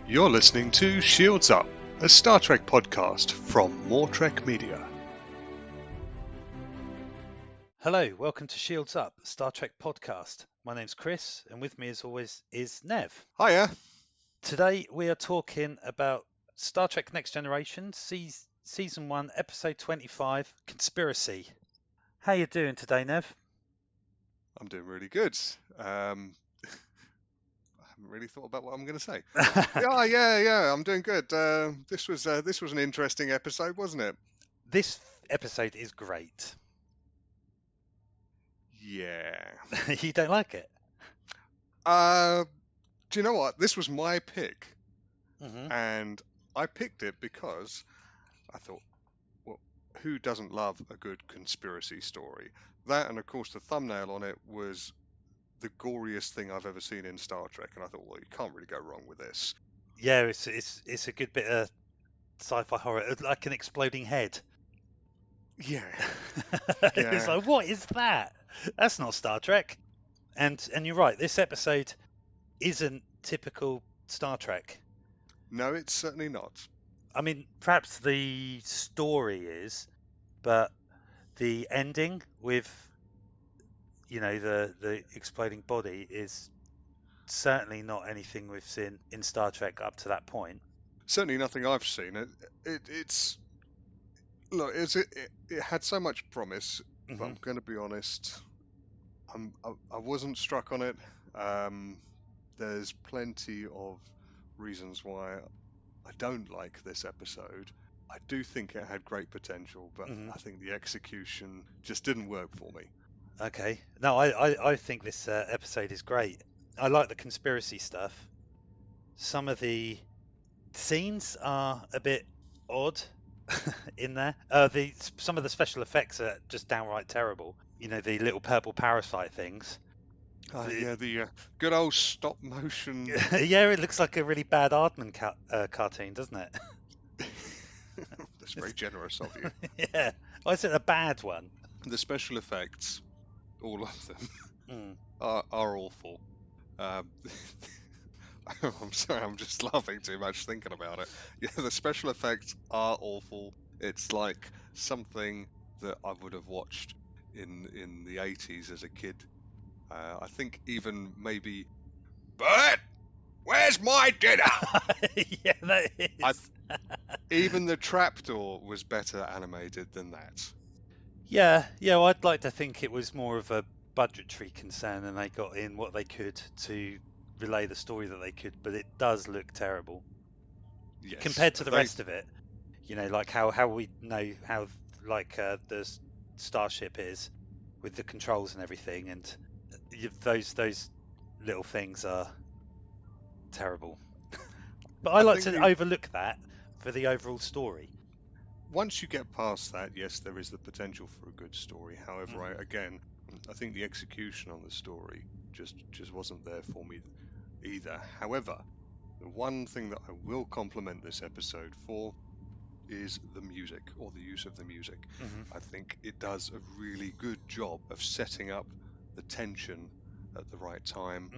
You're listening to Shields Up, a Star Trek podcast from More Trek Media. Hello, welcome to Shields Up, a Star Trek podcast. My name's Chris, and with me as always is Nev. Hiya. Today we are talking about Star Trek Next Generation, Season 1, Episode 25, Conspiracy. How you doing today, Nev? I'm doing really good. I haven't really thought about what I'm going to say. Yeah, I'm doing good. This was an interesting episode, wasn't it? This episode is great. Yeah. You don't like it? Do you know what? This was my pick, Mm-hmm. and I picked it because I thought, well, who doesn't love a good conspiracy story? That, and of course, the thumbnail on it was the goriest thing I've ever seen in Star Trek, and I thought, well, you can't really go wrong with this. Yeah, it's a good bit of sci-fi horror, like an exploding head. Yeah. It's like, what is that? That's not Star Trek. And you're right, this episode isn't typical Star Trek. No, it's certainly not. I mean, perhaps the story is, but the ending with, the exploding body is certainly not anything we've seen in Star Trek up to that point. Certainly nothing I've seen. It had so much promise, but I'm going to be honest, I wasn't struck on it. There's plenty of reasons why I don't like this episode. I do think it had great potential, but I think the execution just didn't work for me. Okay. No, I think this episode is great. I like the conspiracy stuff. Some of the scenes are a bit odd in there. Some of the special effects are just downright terrible. The little purple parasite things. The good old stop motion. Yeah, it looks like a really bad Aardman cartoon, doesn't it? That's very generous of you. Yeah. Why is it a bad one? The special effects, all of them, are awful. I'm sorry, I'm just laughing too much thinking about it. Yeah, the special effects are awful. It's like something that I would have watched in the 80s as a kid. I think even maybe, Bert, where's my dinner? Yeah, that is. Even the trapdoor was better animated than that. Yeah, well, I'd like to think it was more of a budgetary concern and they got in what they could to relay the story that they could, but it does look terrible. Yes, compared to the rest of it. Like how we know how the starship is with the controls and everything, and those little things are terrible. But I like to overlook that for the overall story. Once you get past that, yes, there is the potential for a good story. However, I think the execution on the story just wasn't there for me either. However, the one thing that I will compliment this episode for is the music, or the use of the music. I think it does a really good job of setting up the tension at the right time.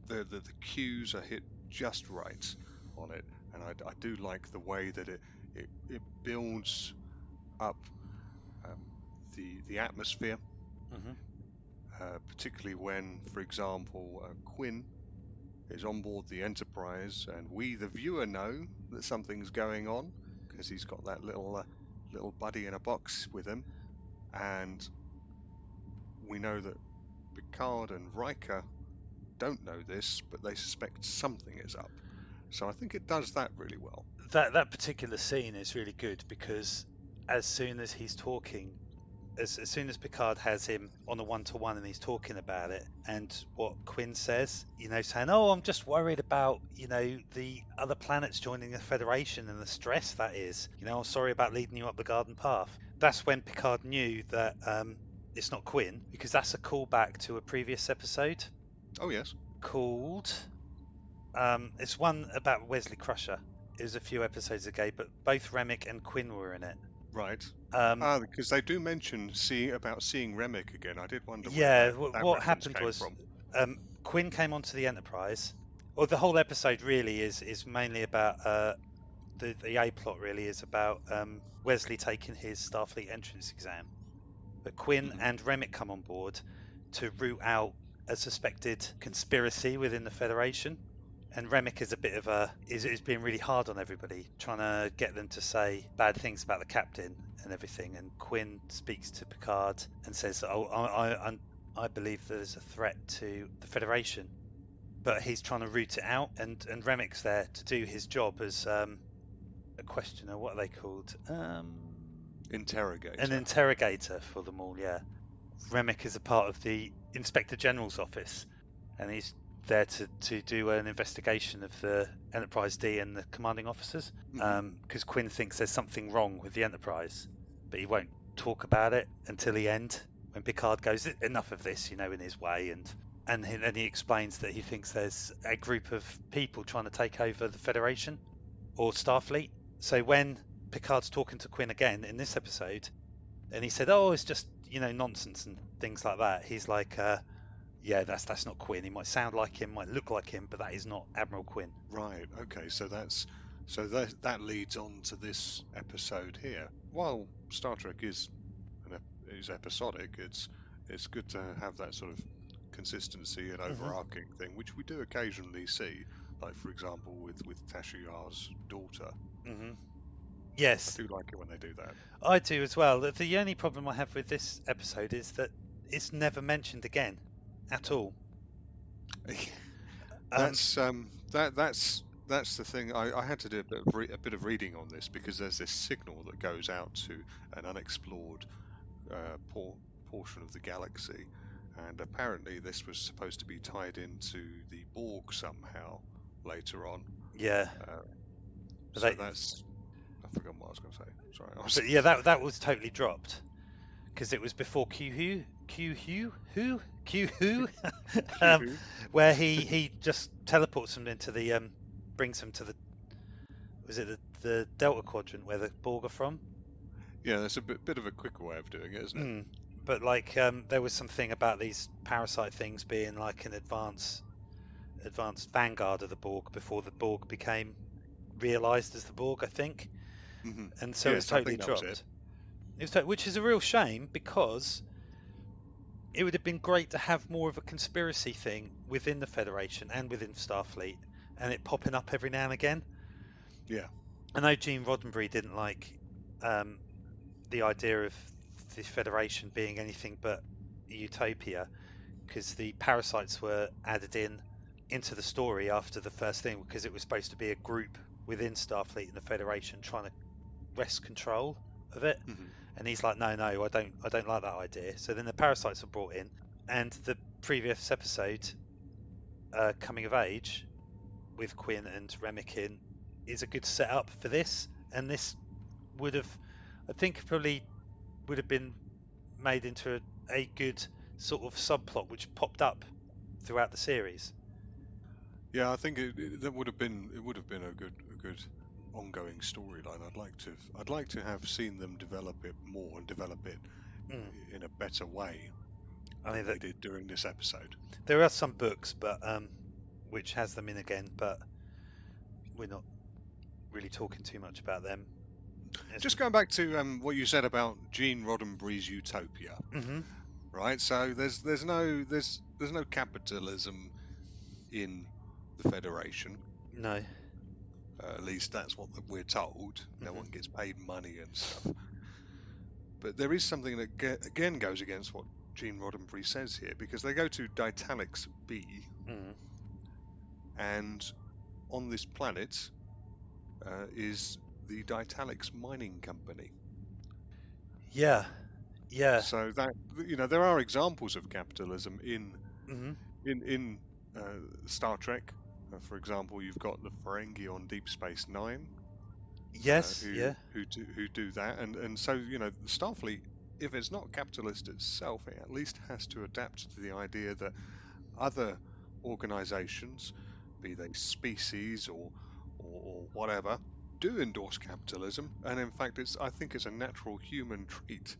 The cues are hit just right on it, and I do like the way that it builds up the atmosphere, particularly when, for example, Quinn is on board the Enterprise, and we, the viewer, know that something's going on because he's got that little buddy in a box with him, and we know that Picard and Riker don't know this, but they suspect something is up. So I think it does that really well. That particular scene is really good because as soon as he's talking, as soon as Picard has him on a one-to-one and he's talking about it, and what Quinn says, saying, "Oh, I'm just worried about, the other planets joining the Federation and the stress that is. I'm sorry about leading you up the garden path." That's when Picard knew that it's not Quinn, because that's a callback to a previous episode. Oh yes. Called it's one about Wesley Crusher. It was a few episodes ago, but both Remick and Quinn were in it. Right. Because they do mention seeing Remick again. I did wonder. Yeah. Where that what happened was from. Quinn came onto the Enterprise, Well, the whole episode really is mainly about the A plot really is about Wesley taking his Starfleet entrance exam. But Quinn Hmm. and Remick come on board to root out a suspected conspiracy within the Federation. And Remick is a bit of a is being really hard on everybody, trying to get them to say bad things about the captain and everything. And Quinn speaks to Picard and says, "Oh, I believe there's a threat to the Federation." But he's trying to root it out, and Remick's there to do his job as a questioner. What are they called? An Interrogator. interrogator for them all. Yeah. Remick is a part of the Inspector General's office, and he's there to do an investigation of the Enterprise D and the commanding officers. Hmm. Because Quinn thinks there's something wrong with the Enterprise, but he won't talk about it until the end when Picard goes, "Enough of this," in his way, and he explains that he thinks there's a group of people trying to take over the Federation or Starfleet. So when Picard's talking to Quinn again in this episode, and he said, "Oh, it's just nonsense and things like that," he's like, "Yeah, that's not Quinn. He might sound like him, might look like him, but that is not Admiral Quinn." Right. Okay. So that leads on to this episode here. While Star Trek is episodic, it's good to have that sort of consistency and Hmm. overarching thing, which we do occasionally see. Like for example, with Tasha Yar's daughter. Hmm. I Yes, do like it when they do that. I do as well. The only problem I have with this episode is that it's never mentioned again at all. Um, That's the thing. I had to do a bit of reading on this because there's this signal that goes out to an unexplored portion of the galaxy, and apparently this was supposed to be tied into the Borg somehow later on. yeah, Uh, but so that's I forgot what I was going to say. Sorry, I was. but yeah, that was totally dropped because it was before Q who, um, where he just teleports them into the brings them to the was it the Delta Quadrant where the Borg are from? Yeah, that's a bit of a quicker way of doing it, isn't it? Mm. But like there was something about these parasite things being like an advanced vanguard of the Borg before the Borg became realized as the Borg, I think, Hmm. and so it was Yes, I totally think that was it. dropped. Which is a real shame because it would have been great to have more of a conspiracy thing within the Federation and within Starfleet, and it popping up every now and again. Yeah. I know Gene Roddenberry didn't like um, the idea of the Federation being anything but a utopia because the parasites were added into the story after the first thing because it was supposed to be a group within Starfleet and the Federation trying to wrest control of it. Hmm. And he's like, no, I don't like that idea. So then the parasites are brought in, and the previous episode, Coming of Age, with Quinn and Remick in, is a good setup for this. And this would have, I think, probably would have been made into a good sort of subplot which popped up throughout the series. Yeah, I think it would have been a good ongoing storyline. I'd like to have seen them develop it more and develop it Mm. in a better way I than mean, they did during this episode. there are some books, but which has them in again, but we're not really talking too much about them. Just going back to what you said about Gene Roddenberry's Utopia, Mm-hmm. right? So there's no capitalism in the Federation. No. At least that's what we're told. No Mm-hmm. one gets paid money and stuff. But there is something that again goes against what Gene Roddenberry says here, because they go to Ditalix B, Mm. and on this planet is the Ditalix Mining Company. Yeah. Yeah. So that there are examples of capitalism Mm-hmm. in Star Trek. For example, you've got the Ferengi on Deep Space Nine, Yes. Yeah. who do that, and so Starfleet, if it's not capitalist itself, it at least has to adapt to the idea that other organizations, be they species or whatever, do endorse capitalism, and in fact I think it's a natural human trait.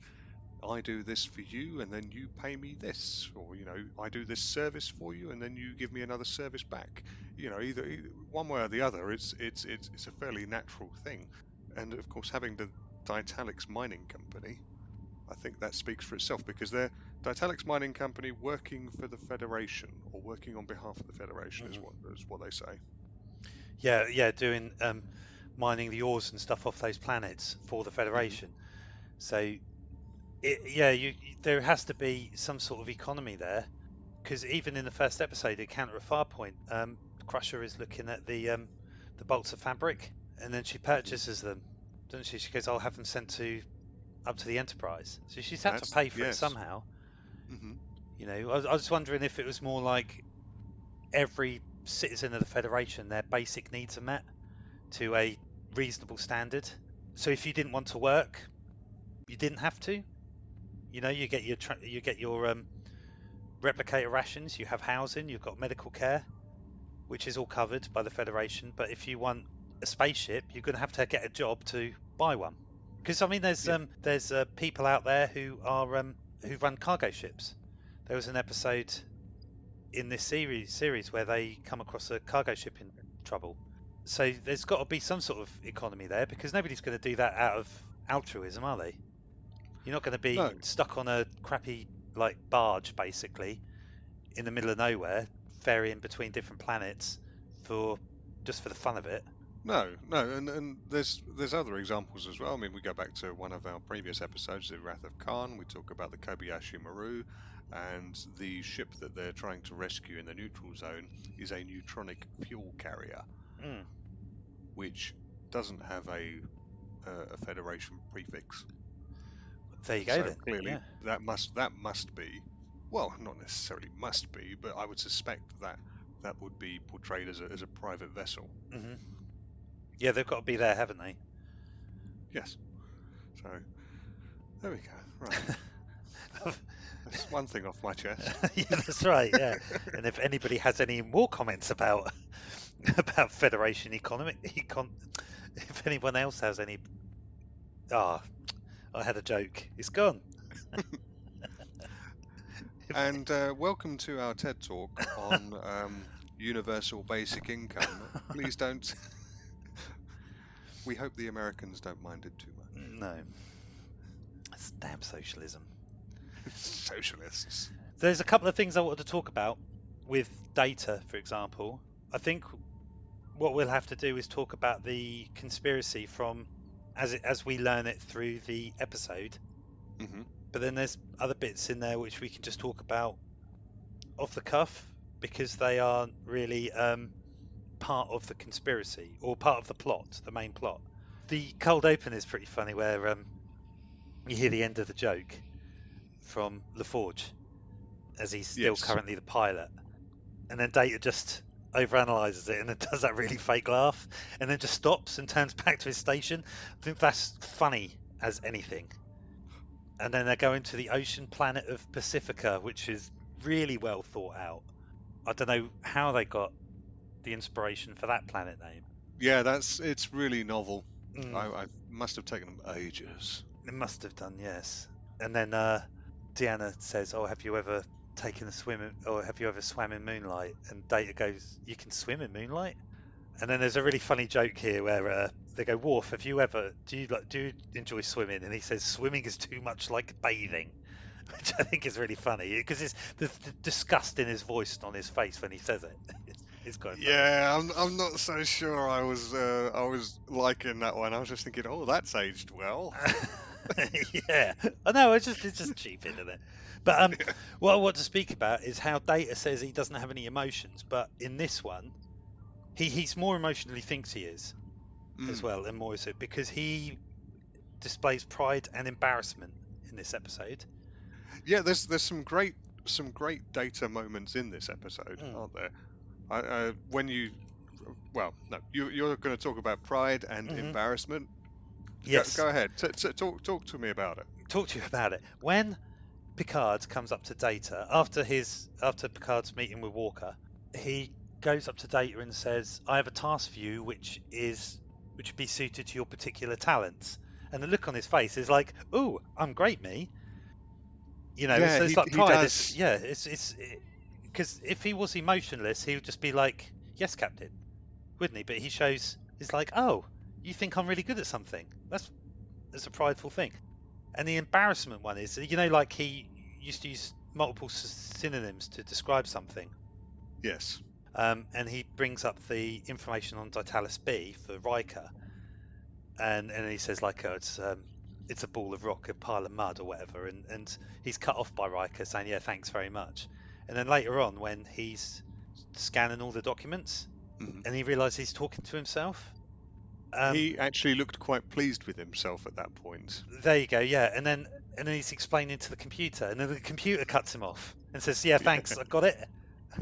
I do this for you and then you pay me this, or I do this service for you and then you give me another service back. Either one way or the other, it's a fairly natural thing. And of course, having the Ditalix Mining Company, I think that speaks for itself, because they're Ditalix Mining Company working for the Federation, or working on behalf of the Federation, is what they say. Yeah, doing mining the ores and stuff off those planets for the Federation. So, there has to be some sort of economy there, because even in the first episode, Encounter at Farpoint, Crusher is looking at the bolts of fabric, and then she purchases them, doesn't she? She goes, "I'll have them sent up to the Enterprise." So she's had to pay for it somehow. I was wondering if it was more like every citizen of the Federation, their basic needs are met to a reasonable standard. So if you didn't want to work, you didn't have to. You get your replicator rations, you have housing, you've got medical care, which is all covered by the Federation. But if you want a spaceship, you're going to have get a job to buy one. Because I mean, there's people out there who are who run cargo ships. There was an episode in this series where they come across a cargo ship in trouble. So there's got to be some sort of economy there, because nobody's going to do that out of altruism, are they? You're not going to be stuck on a crappy barge basically in the middle of nowhere, ferrying between different planets just for the fun of it. No, and there's other examples as well. I mean, we go back to one of our previous episodes, the Wrath of Khan. We talk about the Kobayashi Maru, and the ship that they're trying to rescue in the neutral zone is a neutronic fuel carrier, which doesn't have a Federation prefix. There you go. Then clearly, that must be, well, not necessarily must be, but I would suspect that would be portrayed as a private vessel. Yeah, they've got to be there, haven't they? Yes. So there we go. Right. That's one thing off my chest. Yeah, that's right. Yeah. And if anybody has any more comments about Federation economy, if anyone else has any, I had a joke. It's gone. And welcome to our TED Talk on universal basic income. Please don't. We hope the Americans don't mind it too much. No. That's damn socialism. Socialists. There's a couple of things I wanted to talk about with Data, for example. I think what we'll have to do is talk about the conspiracy from as we learn it through the episode. But then there's other bits in there which we can just talk about off the cuff, because they aren't really part of the conspiracy or part of the plot, the main plot. The cold open is pretty funny, where you hear the end of the joke from LaForge as he's still currently the pilot, and then Data just overanalyzes it and then does that really fake laugh and then just stops and turns back to his station. I think that's funny as anything. And then they go into the ocean planet of Pacifica, which is really well thought out. I don't know how they got the inspiration for that planet name. Yeah, it's really novel. I must have taken them ages. It must have done, yes. And then Deanna says, "Oh, have you ever taken a swim or have you ever swam in moonlight?" And Data goes, "You can swim in moonlight?" And then there's a really funny joke here where they go, "Worf, do you enjoy swimming?" And he says, "Swimming is too much like bathing," which I think is really funny, because it's the disgust in his voice and on his face when he says it. It's quite funny. Yeah, I'm not so sure I was liking that one. I was just thinking, oh, that's aged well. Yeah, I know. It's just cheap, isn't it? But what I want to speak about is how Data says he doesn't have any emotions, but in this one, he's more emotionally thinks he is as well, and more so because he displays pride and embarrassment in this episode. Yeah, there's some great Data moments in this episode, aren't there? You're going to talk about pride and embarrassment. Yes. Go ahead. Talk to me about it. Talk to you about it. When Picard comes up to Data after Picard's meeting with Walker, he goes up to Data and says, "I have a task for you which would be suited to your particular talents." And the look on his face is like, "Ooh, I'm great, me." You know, Yeah, it's like he pride. does. It's because if he was emotionless, he would just be like, "Yes, Captain," wouldn't he? But he shows he's like, "Oh, you think I'm really good at something? That's a prideful thing." And the embarrassment one is, like he used to use multiple synonyms to describe something. Yes. And he brings up the information on Ditalis B for Riker, and he says like, oh, it's a ball of rock, a pile of mud, or whatever, and he's cut off by Riker saying, yeah, thanks very much. And then later on, when he's scanning all the documents, and he realizes he's talking to himself. He actually looked quite pleased with himself at that point. There you go, yeah. And then he's explaining to the computer, and then the computer cuts him off and says, yeah, thanks, I got it.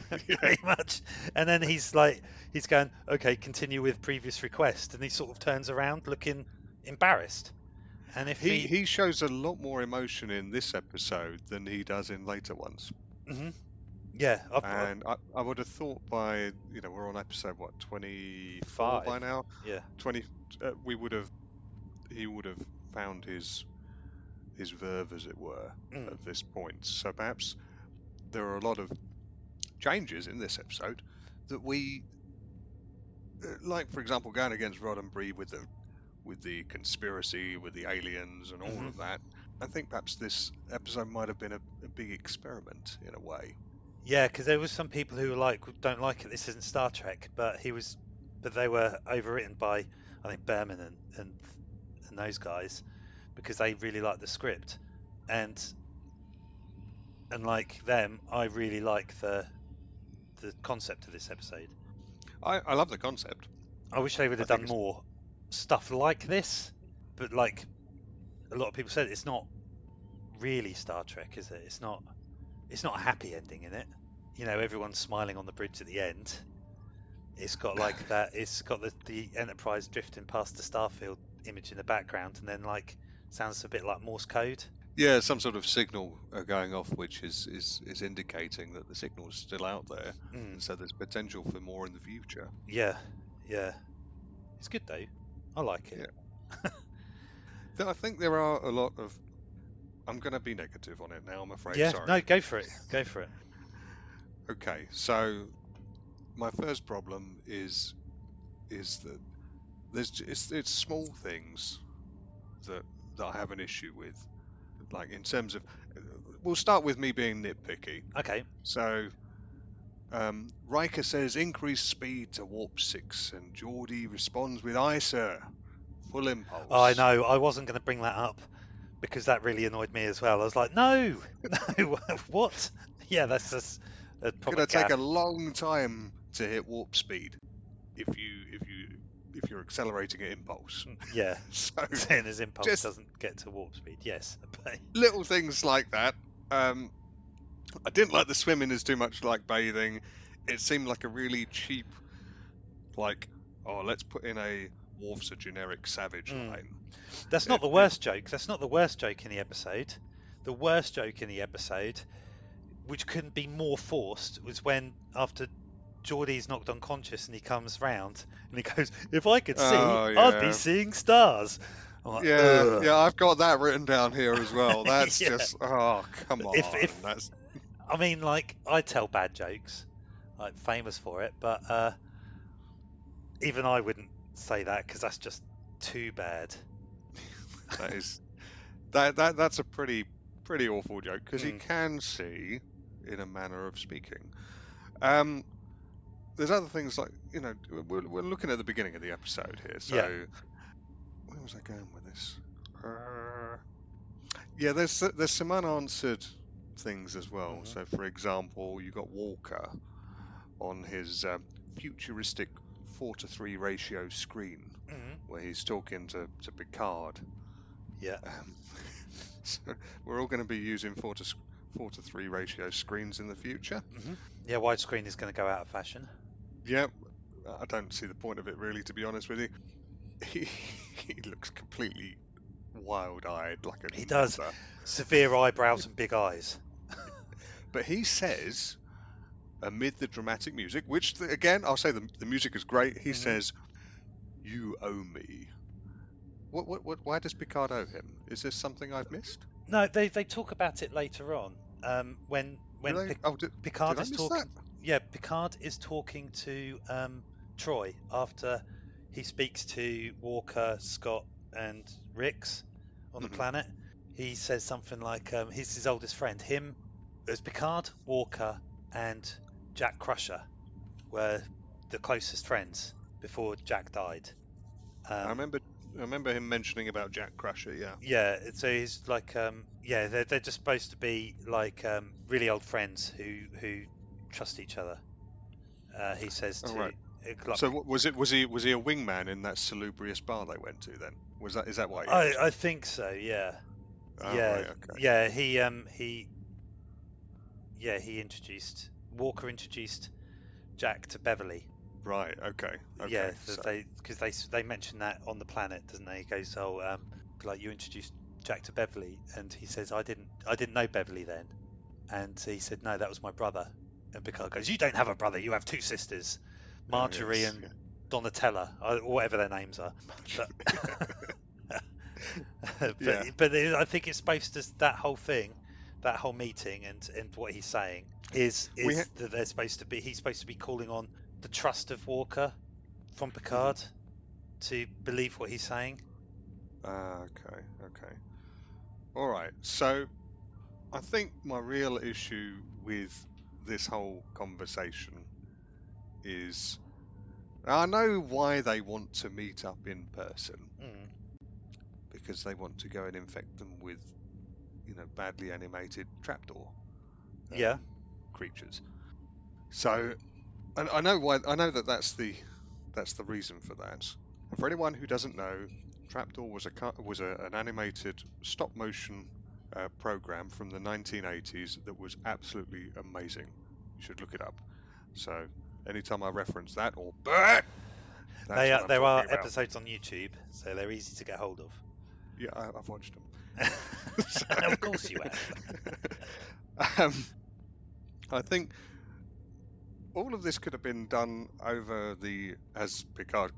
Pretty much. And then he's going, okay, continue with previous request, and he sort of turns around looking embarrassed. And if he shows a lot more emotion in this episode than he does in later ones. Yeah, and I would have thought by we're on episode 24 by now. Yeah, 20. He would have found his verve, as it were, at this point. So perhaps there are a lot of changes in this episode that we like. For example, going against Roddenberry with the conspiracy with the aliens and all of that. I think perhaps this episode might have been a big experiment in a way. Yeah, because there was some people who were like, don't like it. This isn't Star Trek, but they were overwritten by, I think, Berman and those guys, because they really liked the script, and like them, I really like the concept of this episode. I love the concept. I wish they would have done more stuff like this, but like a lot of people said, it's not really Star Trek, is it? It's not a happy ending in it. Everyone's smiling on the bridge at the end. It's got like that. It's got the Enterprise drifting past the Starfield image in the background, and then like sounds a bit like Morse code. Yeah, some sort of signal going off, which is indicating that the signal is still out there, so there's potential for more in the future. Yeah, it's good though. I like it. Yeah. I think there are a lot of. I'm going to be negative on it now, I'm afraid. Yeah, sorry. No, go for it. Go for it. Okay, so my first problem is that it's small things that I have an issue with. Like in terms of, we'll start with me being nitpicky. Okay. So, Riker says increase speed to warp 6, and Geordi responds with "Aye, sir." Full impulse. Oh, I know. I wasn't going to bring that up because that really annoyed me as well. I was like, no, what? Yeah, that's just a proper. It's going to take a long time to hit warp speed if you're accelerating at impulse. Yeah. So saying his impulse doesn't get to warp speed. Yes. Little things like that. I didn't like the swimming as too much like bathing. It seemed like a really cheap, like, oh, let's put in a Worf's a generic savage line. That's not the worst joke. That's not the worst joke in the episode. The worst joke in the episode, which couldn't be more forced, was when after Geordie's knocked unconscious and he comes round and he goes, "If I could see, I'd be seeing stars." Like, yeah, I've got that written down here as well. That's just, oh, come on. I mean, like, I tell bad jokes, like famous for it, but even I wouldn't say that because that's just too bad. That's a pretty awful joke because he can see, in a manner of speaking. There's other things like, we're looking at the beginning of the episode here. So, where was I going with this? Yeah, there's some unanswered things as well. So, for example, you got Walker on his futuristic 4:3 ratio screen where he's talking to Picard. Yeah. So we're all going to be using 4:3 ratio screens in the future. Yeah, widescreen is going to go out of fashion. Yeah, I don't see the point of it really, to be honest with you. He looks completely wild-eyed, like a. He does. Severe eyebrows and big eyes. But he says, amid the dramatic music, which again I'll say the music is great. He says, "You owe me." What? Why does Picard owe him? Is this something I've missed? No, they talk about it later on. When Do they? Oh, Picard did I is miss that? talking, yeah, Picard is talking to Troy after he speaks to Walker, Scott, and Rix on the Hmm. planet. He says something like he's his oldest friend. Him as Picard, Walker, and Jack Crusher were the closest friends before Jack died. I Um, remember. I remember him mentioning about Jack Crusher. Yeah. Yeah, so he's like, yeah, they're just supposed to be like really old friends who trust each other. He says All to, right. like, So was it? Was he a wingman in that salubrious bar they went to? Then was that? Is that why he I mentioned? think so, yeah, Oh, yeah, right. Okay. yeah. He introduced Walker introduced Jack to Beverly. Right. Okay. Yeah, Okay. So. because they mention that on the planet, doesn't they? He goes, oh, like you introduced Jack to Beverly, and he says, I didn't know Beverly then. And he said, no, that was my brother. And Picard goes, you don't have a brother, you have two sisters, Oh Marjorie yes. and Donatella, or whatever their names are. But Yeah. I think it's supposed to, that whole thing, that whole meeting, and what he's saying We. is that they're supposed to be he's supposed to be calling on the trust of Walker from Mhm. Picard to believe what he's saying. Okay. Okay. All right. So I think my real issue with this whole conversation is I know why they want to meet up in person Mm. because they want to go and infect them with, badly animated trapdoor Yeah, creatures. So, and I know why. I know that that's the reason for that. And for anyone who doesn't know, Trapdoor was an animated stop motion program from the 1980s that was absolutely amazing. You should look it up. So anytime I reference that or Bert, that's what I'm there are talking about. episodes on YouTube, so they're easy to get hold of. Yeah, I've watched them. So, Of course you have. um, I think all of this could have been done over the, as Picard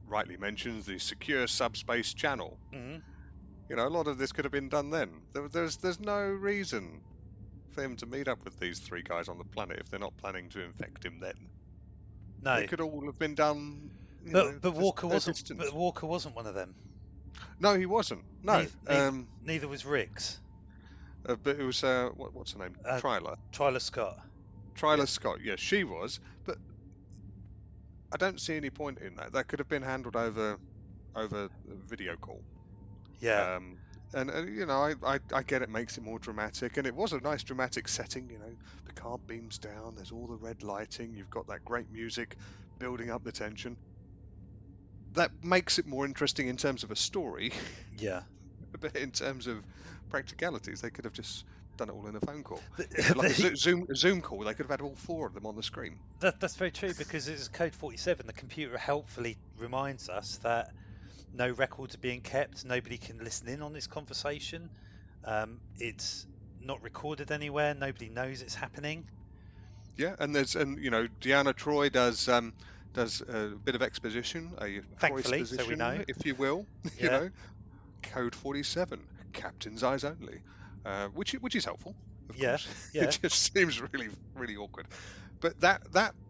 rightly mentions, the secure subspace channel. Mhm. A lot of this could have been done then. There's no reason for him to meet up with these three guys on the planet if they're not planning to infect him then. They No, could all have been done, but just Walker at a wasn't. distance. But Walker wasn't one of them. No, he wasn't. No, Neither was Rix. but it was what's her name? Uh, Tryla. Twyla Scott. Yeah, Tryla Scott. Yes, she was. But I don't see any point in that. That could have been handled over video call. yeah, Um, and I get it makes it more dramatic, and it was a nice dramatic setting. The car beams down. There's all the red lighting. You've got that great music building up the tension. That makes it more interesting in terms of a story, yeah. but in terms of practicalities, they could have just done it all in a phone call. The, Like the, a Zoom call. They could have had all four of them on the screen. that's very true because it's code 47. The computer helpfully reminds us that no records are being kept. Nobody can listen in on this conversation. It's not recorded anywhere. Nobody knows it's happening. Yeah, and Deanna Troy does a bit of exposition, a Troy Thankfully, so we know. exposition, if you will. you Yeah, know, Code 47, Captain's Eyes Only, which is helpful, of yeah, course. yeah. It just seems really really awkward, but that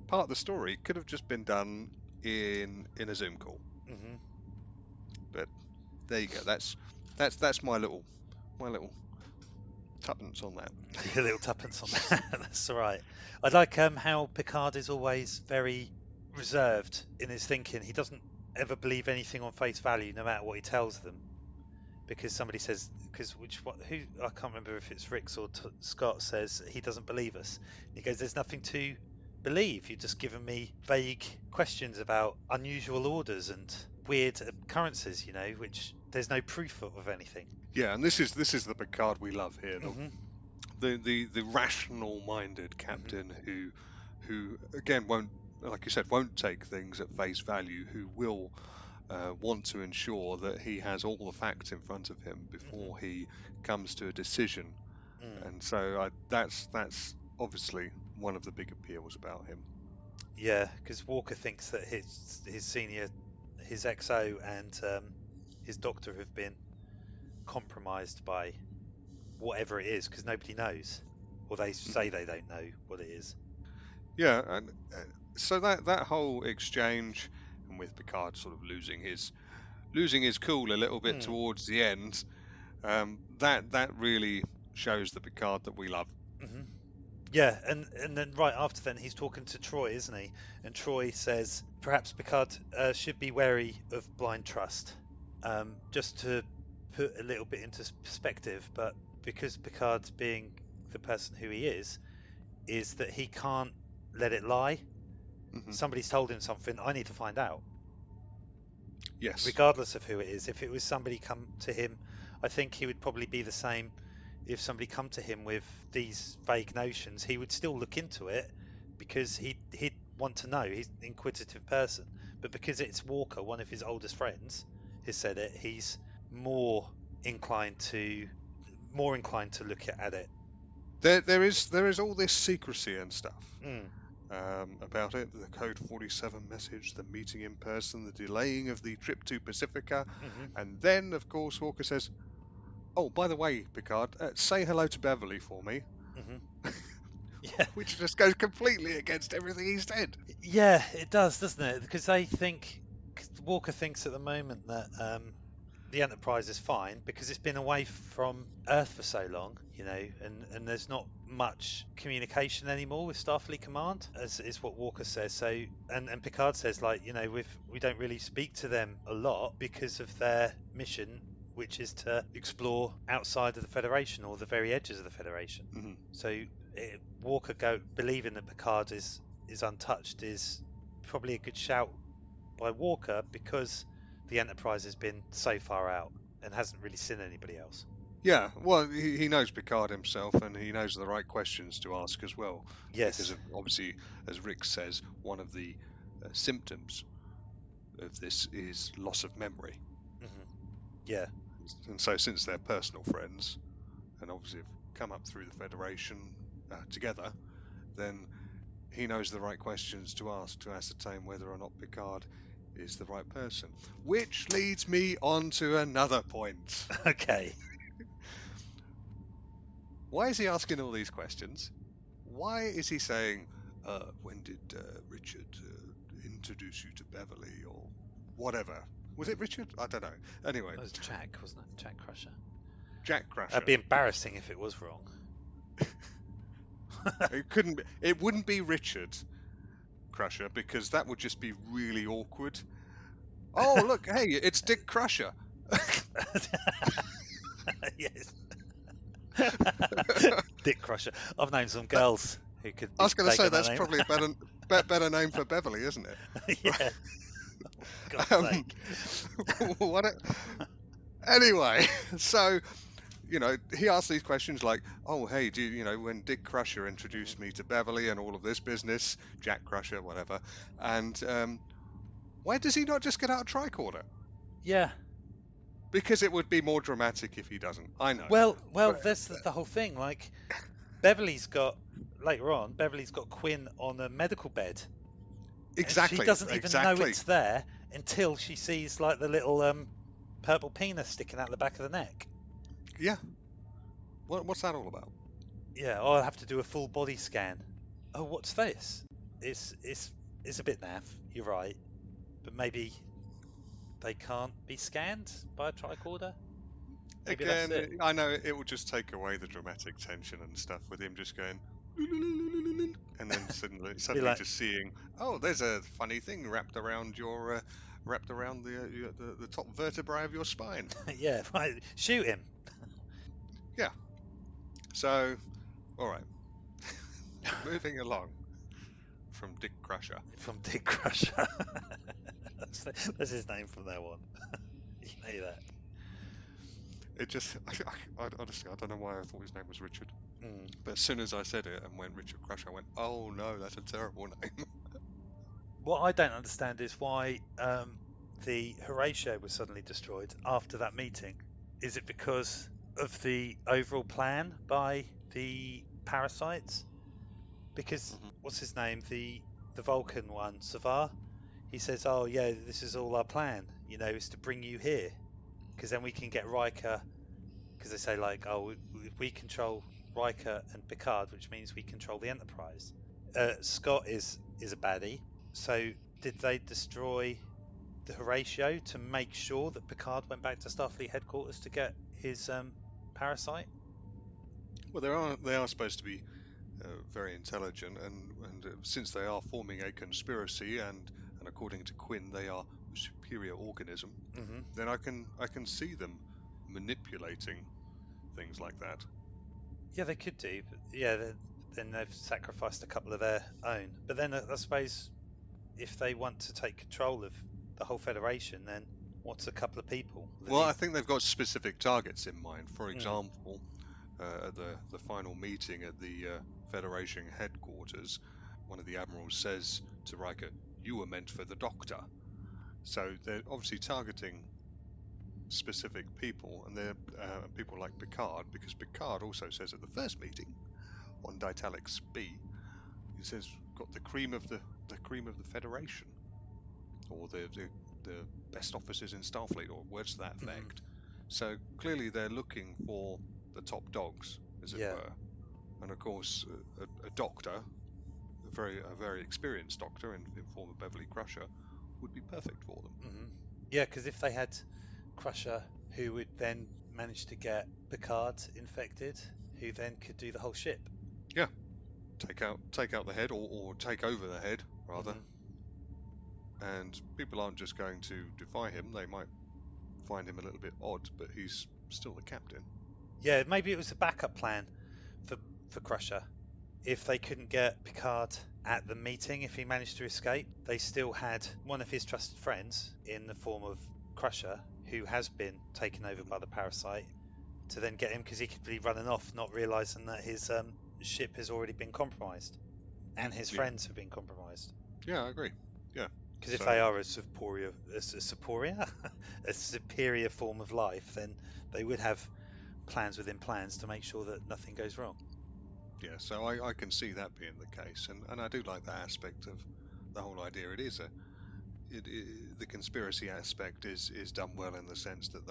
part of the story could have just been done in a Zoom call. Hmm. But there you go. That's my little tuppence on that. A little tuppence on that. That's all right. I like how Picard is always very reserved in his thinking. He doesn't ever believe anything on face value, no matter what he tells them. Because somebody says, who I can't remember if it's Rix or Scott says he doesn't believe us. He goes, "There's nothing to believe. You're just giving me vague questions about unusual orders and weird occurrences, which there's no proof of anything." Yeah, and this is the Picard we love here. Hmm. The rational minded Hmm. captain who again won't, like you said, won't take things at face value, who will want to ensure that he has all the facts in front of him before Hmm. he comes to a decision. Mm. And so that's obviously one of the big appeals about him. Yeah, because Walker thinks that his senior, his XO and his doctor have been compromised by whatever it is, because nobody knows, or they say they don't know what it is. Yeah, and so that whole exchange, and with Picard sort of losing his cool a little bit towards the end, that really shows the Picard that we love. Mm-hmm. Yeah, and then right after then he's talking to Troy, isn't he? And Troy says perhaps Picard should be wary of blind trust. Just to put a little bit into perspective, but because Picard, being the person who he is that he can't let it lie. Somebody's told him something, I need to find out. Yes. Regardless of who it is. If it was somebody come to him, I think he would probably be the same. If somebody come to him with these vague notions, he would still look into it because he'd want to know. He's an inquisitive person. But because it's Walker, one of his oldest friends, has said it, he's more inclined to look at it. There is all this secrecy and stuff about it. The Code 47 message, the meeting in person, the delaying of the trip to Pacifica, and then of course Walker says, "Oh, by the way, Picard, say hello to Beverly for me." Yeah. Which just goes completely against everything he said. Yeah, it does, doesn't it? Because Walker thinks at the moment that the Enterprise is fine because it's been away from Earth for so long, and there's not much communication anymore with Starfleet Command, as is what Walker says. So, and Picard says, we don't really speak to them a lot because of their mission, which is to explore outside of the Federation or the very edges of the Federation. So Walker believing that Picard is untouched is probably a good shout by Walker because the Enterprise has been so far out and hasn't really seen anybody else. Yeah, well, he knows Picard himself, and he knows the right questions to ask as well. Yes. Because obviously, as Rick says, one of the symptoms of this is loss of memory. Yeah. And so, since they're personal friends, and obviously have come up through the Federation together, then he knows the right questions to ask to ascertain whether or not Picard is the right person. Which leads me on to another point. Okay. Why is he asking all these questions? Why is he saying, when did Richard introduce you to Beverly or whatever? Was it Richard? I don't know. Anyway. It was Jack, wasn't it? Jack Crusher. Jack Crusher. That'd be embarrassing if it was wrong. It wouldn't be Richard Crusher because that would just be really awkward. Oh, look, hey, it's Dick Crusher. Yes. Dick Crusher. I've known some girls who could. I was going to say that's probably a better name for Beverly, isn't it? Yeah. God's sake. Anyway, so he asked these questions like, "Oh, hey, when Dick Crusher introduced me to Beverly and all of this business, Jack Crusher, whatever, and why does he not just get out a tricorder?" Yeah. Because it would be more dramatic if he doesn't. I know. Well, that's the whole thing. Like, later on, Beverly's got Quinn on a medical bed. Exactly. She doesn't even know it's there until she sees like the little purple penis sticking out the back of the neck. Yeah. What's that all about? Yeah, I'll have to do a full body scan. Oh, what's this? It's a bit naff. You're right, but maybe they can't be scanned by a tricorder. Maybe again, that's it. I know it will just take away the dramatic tension and stuff with him just going, and then suddenly just seeing, oh, there's a funny thing wrapped around the top vertebrae of your spine. Yeah, right. Shoot him. Yeah. So, all right. Moving along from Dick Crusher. From Dick Crusher. That's his name from now on. You know that. It just, honestly, I don't know why I thought his name was Richard. But as soon as I said it and went Richard Crusher, I went, oh no, that's a terrible name. What I don't understand is why the Horatio was suddenly destroyed after that meeting. Is it because of the overall plan by the parasites? Because what's his name, the Vulcan one, Savar, he says, oh yeah, this is all our plan, is to bring you here because then we can get Riker because they say like, oh, we control Riker and Picard, which means we control the Enterprise. Scott is a baddie. So did they destroy the Horatio to make sure that Picard went back to Starfleet headquarters to get his parasite? Well, they are supposed to be very intelligent, and since they are forming a conspiracy, and according to Quinn, they are a superior organism, Mm-hmm. then I can see them manipulating things like that. Yeah, they could do, but yeah, then they've sacrificed a couple of their own. But then I suppose if they want to take control of the whole Federation, then what's a couple of people that Well, need? I think they've got specific targets in mind. For Mm, example, at the final meeting at the Federation headquarters, one of the admirals says to Riker, "You were meant for the Doctor." So they're obviously targeting specific people, and they're people like Picard, because Picard also says at the first meeting on Ditalix B, he says, "Got the cream of the Federation, or the best officers in Starfleet," or words to that mm, effect. So clearly they're looking for the top dogs, as it yeah. were. And of course, a doctor, a very experienced doctor in form of Beverly Crusher, would be perfect for them. Mm-hmm. Yeah, because if they had Crusher, who would then manage to get Picard infected, who then could do the whole ship. Yeah, take out the head, or take over the head rather. Mm-hmm. And people aren't just going to defy him. They might find him a little bit odd, but he's still the captain. Yeah, maybe it was a backup plan for Crusher. If they couldn't get Picard at the meeting, if he managed to escape, they still had one of his trusted friends in the form of Crusher, who has been taken over by the parasite, to then get him, because he could be running off, not realizing that his ship has already been compromised and his Yeah, friends have been compromised. yeah, I agree. Yeah, Because if so they are a superior form of life, then they would have plans within plans to make sure that nothing goes wrong. yeah, so I can see that being the case, and I do like that aspect of the whole idea. It is the conspiracy aspect is done well in the sense that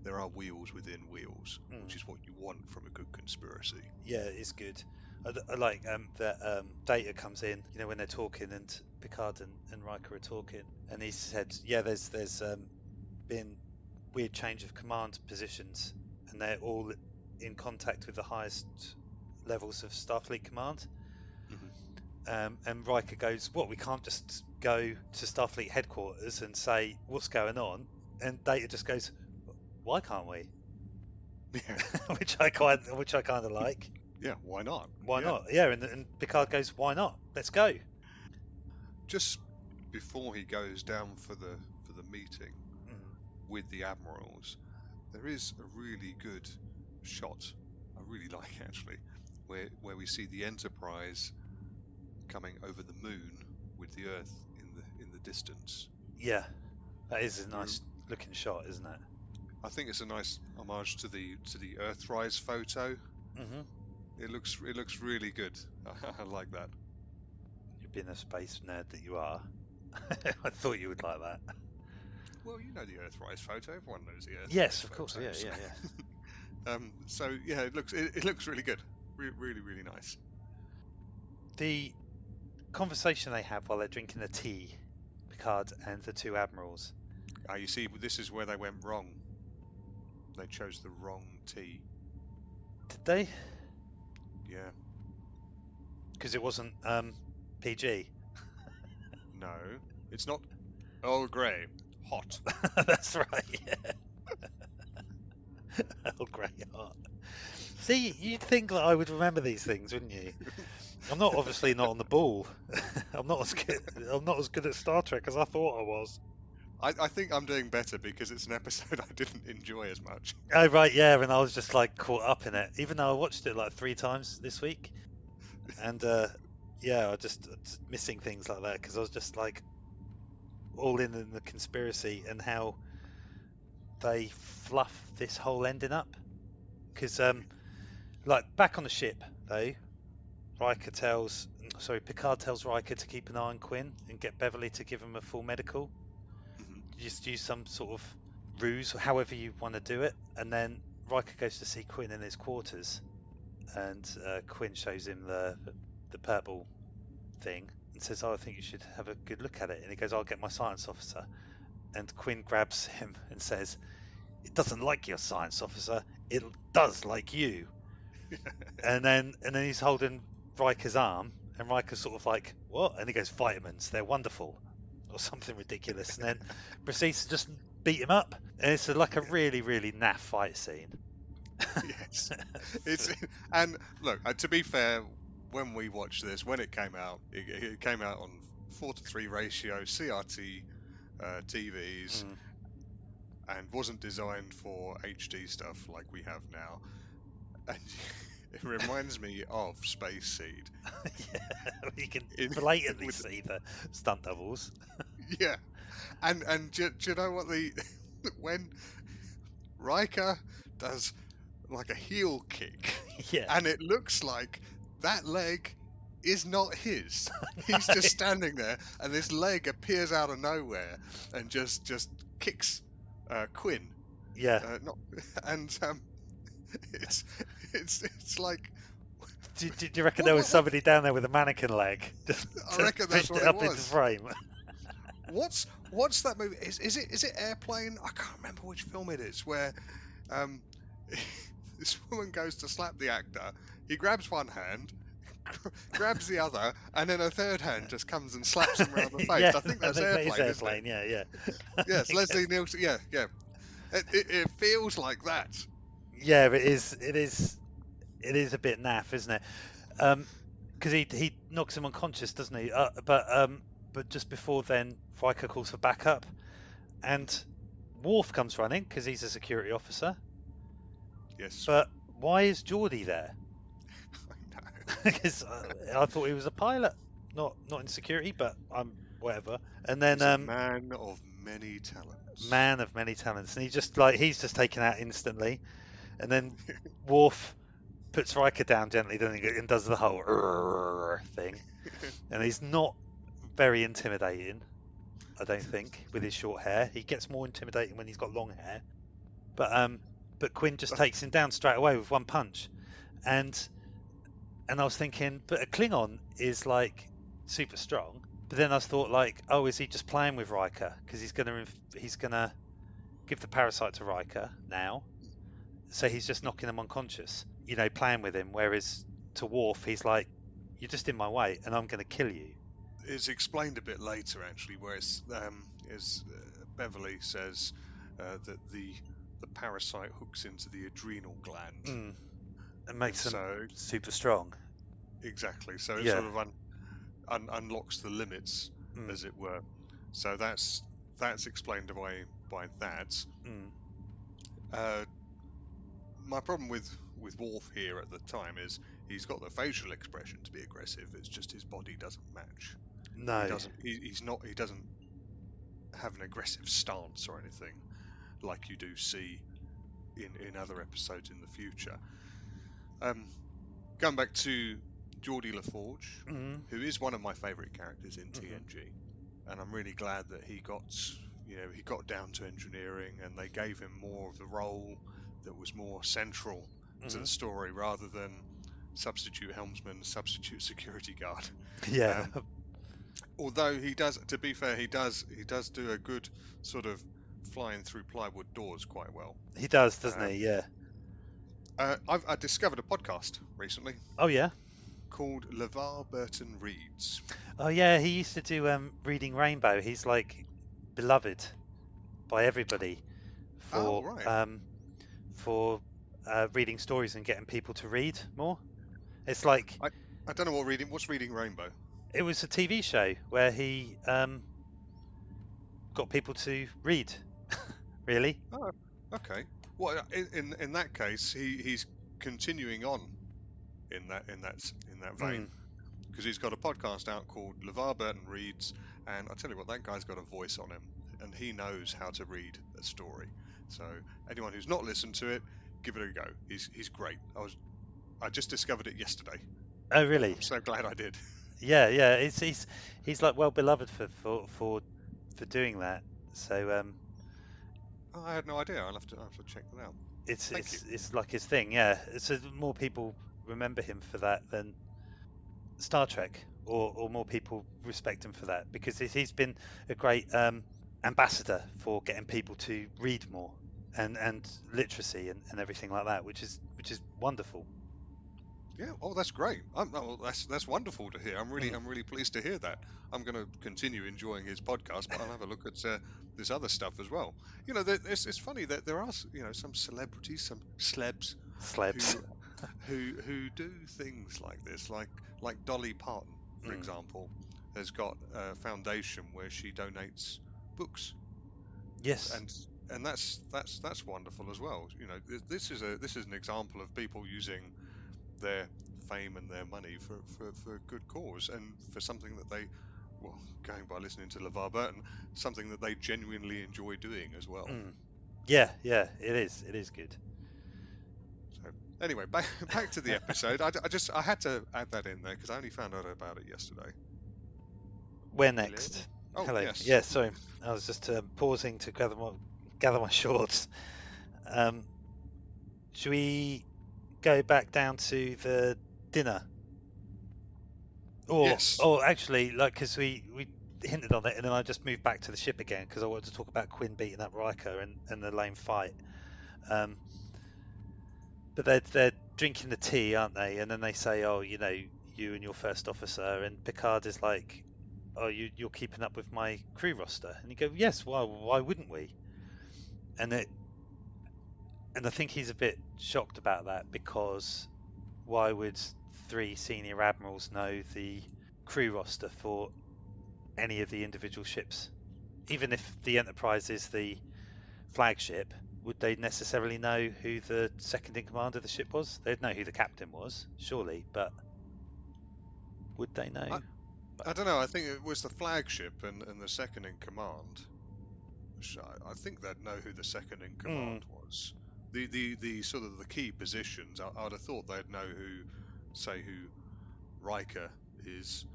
there are wheels within wheels, which Mm. is what you want from a good conspiracy. Yeah, it's good. I like that Data comes in, when they're talking, and Picard and Riker are talking, and he said, yeah, there's been weird change of command positions, and they're all in contact with the highest levels of Starfleet Command. And Riker goes, "What? We can't just go to Starfleet headquarters and say what's going on?" And Data just goes, "Why can't we?" Yeah, which I kind of like. yeah, why not? Why Yeah, not? Yeah, and Picard goes, "Why not? Let's go." just before he goes down for the meeting Mm. with the admirals, there is a really good shot. I really like, actually, where we see the Enterprise coming over the moon with the Earth in the distance. Yeah, that is a You, nice looking shot, isn't it? I think it's a nice homage to the Earthrise photo. Mm-hmm. It looks really good. I like that. You've been a space nerd that you are. I thought you would like that. Well, you know the Earthrise photo. Everyone knows the Yes, Earthrise of course. Yeah, photos. yeah, yeah. So yeah, it looks really good. Really, really nice. The conversation they have while they're drinking the tea, Picard and the two admirals. You see, this is where they went wrong. They chose the wrong tea. Did they? Yeah. Because it wasn't PG. No, it's not Earl Grey. Hot. That's right. Yeah. Oh, great art. See, you'd think that I would remember these things, wouldn't you? I'm not obviously not on the ball. I'm not as good. I'm not as good at Star Trek as I thought I was. I think I'm doing better because it's an episode I didn't enjoy as much. Oh right, yeah, and I was just like caught up in it, even though I watched it like 3 times this week, and yeah, I just missing things like that because I was just like all in the conspiracy and how they fluff this whole ending up. Because like back on the ship though, Picard tells Riker to keep an eye on Quinn and get Beverly to give him a full medical. Mhm. Just use some sort of ruse, or however you want to do it, and then Riker goes to see Quinn in his quarters, and Quinn shows him the purple thing and says, "Oh, I think you should have a good look at it." And he goes, "I'll get my science officer." And Quinn grabs him and says, "It doesn't like your science officer. It does like you." And then he's holding Riker's arm, and Riker's sort of like, "What?" And he goes, "Vitamins, they're wonderful," or something ridiculous, and then proceeds to just beat him up. And it's like a really, really naff fight scene. Yes, and look. To be fair, when we watched this, when it came out, it came out on 4:3 ratio CRT TVs, and wasn't designed for HD stuff like we have now. And it reminds me of Space Seed. Yeah, you can In, blatantly with, see the stunt doubles. yeah, and do you know what when Riker does like a heel kick, Yeah. and it looks like that leg is not his. He's No. just standing there, and this leg appears out of nowhere and just kicks Quinn. Yeah. Not and it's it's like Do you reckon there was what? somebody down there with a mannequin leg just I reckon that's pushed what it it up into was. frame? What's that movie? Is it Airplane? I can't remember which film it is where um, this woman goes to slap the actor. He grabs one hand, grabs the other, and then a third hand just comes and slaps him around the face. Yeah, I think I that's think that is Airplane, isn't it? Airplane. Yeah. Yes, Leslie Nielsen. Yeah, yeah. It feels like that. Yeah, but it is a bit naff, isn't it? Because he knocks him unconscious, doesn't he? But just before then, Riker calls for backup, and Worf comes running because he's a security officer. Yes. But why is Geordie there? I know. Because I thought he was a pilot, not in security, but whatever. And then He's a man of many talents. man of many talents, and he's just taken out instantly. And then Worf puts Riker down gently, doesn't he, and does the whole thing. And he's not very intimidating, I don't think, with his short hair. He gets more intimidating when he's got long hair. But Quinn just takes him down straight away with one punch. And I was thinking, but a Klingon is like super strong. But then I thought, like, oh, is he just playing with Riker because he's gonna give the parasite to Riker now, so he's just knocking him unconscious, playing with him. Whereas to Worf, he's like, you're just in my way, and I'm gonna kill you. It's explained a bit later, actually, where Beverly says that the parasite hooks into the adrenal gland. And makes them super strong. Exactly. So it sort of unlocks the limits, as it were. So that's explained away by that. My problem with Worf here at the time is he's got the facial expression to be aggressive. It's just his body doesn't match. No, he doesn't. He doesn't have an aggressive stance or anything like you do see in other episodes in the future. Going back to Geordie LaForge, who is one of my favourite characters in TNG, and I'm really glad that he got down to engineering, and they gave him more of the role that was more central to the story rather than substitute helmsman, substitute security guard. Yeah. Although he does, to be fair, he does do a good sort of flying through plywood doors quite well. He does, doesn't he? Yeah. I discovered a podcast recently. Oh yeah. Called LeVar Burton Reads. Oh yeah, he used to do Reading Rainbow. He's like beloved by everybody for reading stories and getting people to read more. It's like I don't know what's Reading Rainbow. It was a TV show where he got people to read. Really? Oh, okay. Well, in that case, he's continuing on in that vein, because he's got a podcast out called LeVar Burton Reads, and I tell you what, that guy's got a voice on him, and he knows how to read a story. So anyone who's not listened to it, give it a go. He's great. I just discovered it yesterday. Oh really? I'm so glad I did. Yeah. He's like well beloved for doing that. So I had no idea. I'll have to check that out. Thank you. it's like his thing. Yeah, so more people remember him for that than Star Trek, or more people respect him for that because he's been a great ambassador for getting people to read more and literacy and everything like that, which is wonderful. Yeah, oh, that's great. That's wonderful to hear. Mm. I'm really pleased to hear that. I'm going to continue enjoying his podcast, but I'll have a look at this other stuff as well. You know, it's funny that there are some celebrities, some celebs Slabs. who who do things like this, like Dolly Parton, for Mm. example, has got a foundation where she donates books, Yes. and that's wonderful as well. You know, this is an example of people using their fame and their money for a good cause and for something that they, well, going by listening to LeVar Burton, something that they genuinely enjoy doing as well. Mm. Yeah, yeah, it is. It is good. So anyway, back to the episode. I had to add that in there because I only found out about it yesterday. Where Hello. next? Oh Hello. yes. Yeah, sorry. I was just pausing to gather my shorts. Um, should we go back down to the dinner? Yes. Or actually, like, because we hinted on it, and then I just moved back to the ship again because I wanted to talk about Quinn beating up Riker and the lame fight. Um, but they're drinking the tea, aren't they? And then they say, "Oh, you know, you and your first officer," and Picard is like, "Oh, you're keeping up with my crew roster," and you go, "Yes, why wouldn't we?" And it and I think he's a bit shocked about that because why would three senior admirals know the crew roster for any of the individual ships? Even if the Enterprise is the flagship, would they necessarily know who the second in command of the ship was? They'd know who the captain was, surely, but would they I, know? I don't know. I think it was the flagship and the second in command. I think they'd know who the second in Mm, command was. The sort of the key positions. I'd have thought they'd know who, say, who Riker is.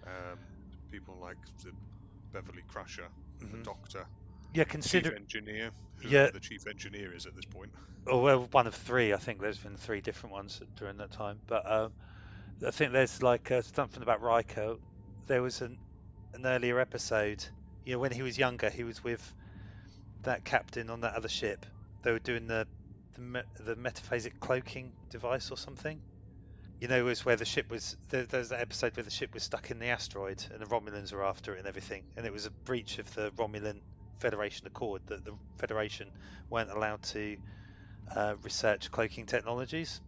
Um, People like the Beverly Crusher and the mhm. Doctor, Yeah, the chief consider. engineer, Yeah, whoever the chief engineer is at this point. oh, well, one of three. I think there's been three different ones during that time. But I think there's like something about Riker. There was an earlier episode. You know, when he was younger, he was with that captain on that other ship. They were doing the metaphasic cloaking device or something. You know, it was where the ship was. There's that episode where the ship was stuck in the asteroid and the Romulans were after it and everything, and it was a breach of the Romulan Federation Accord that the Federation weren't allowed to research cloaking technologies.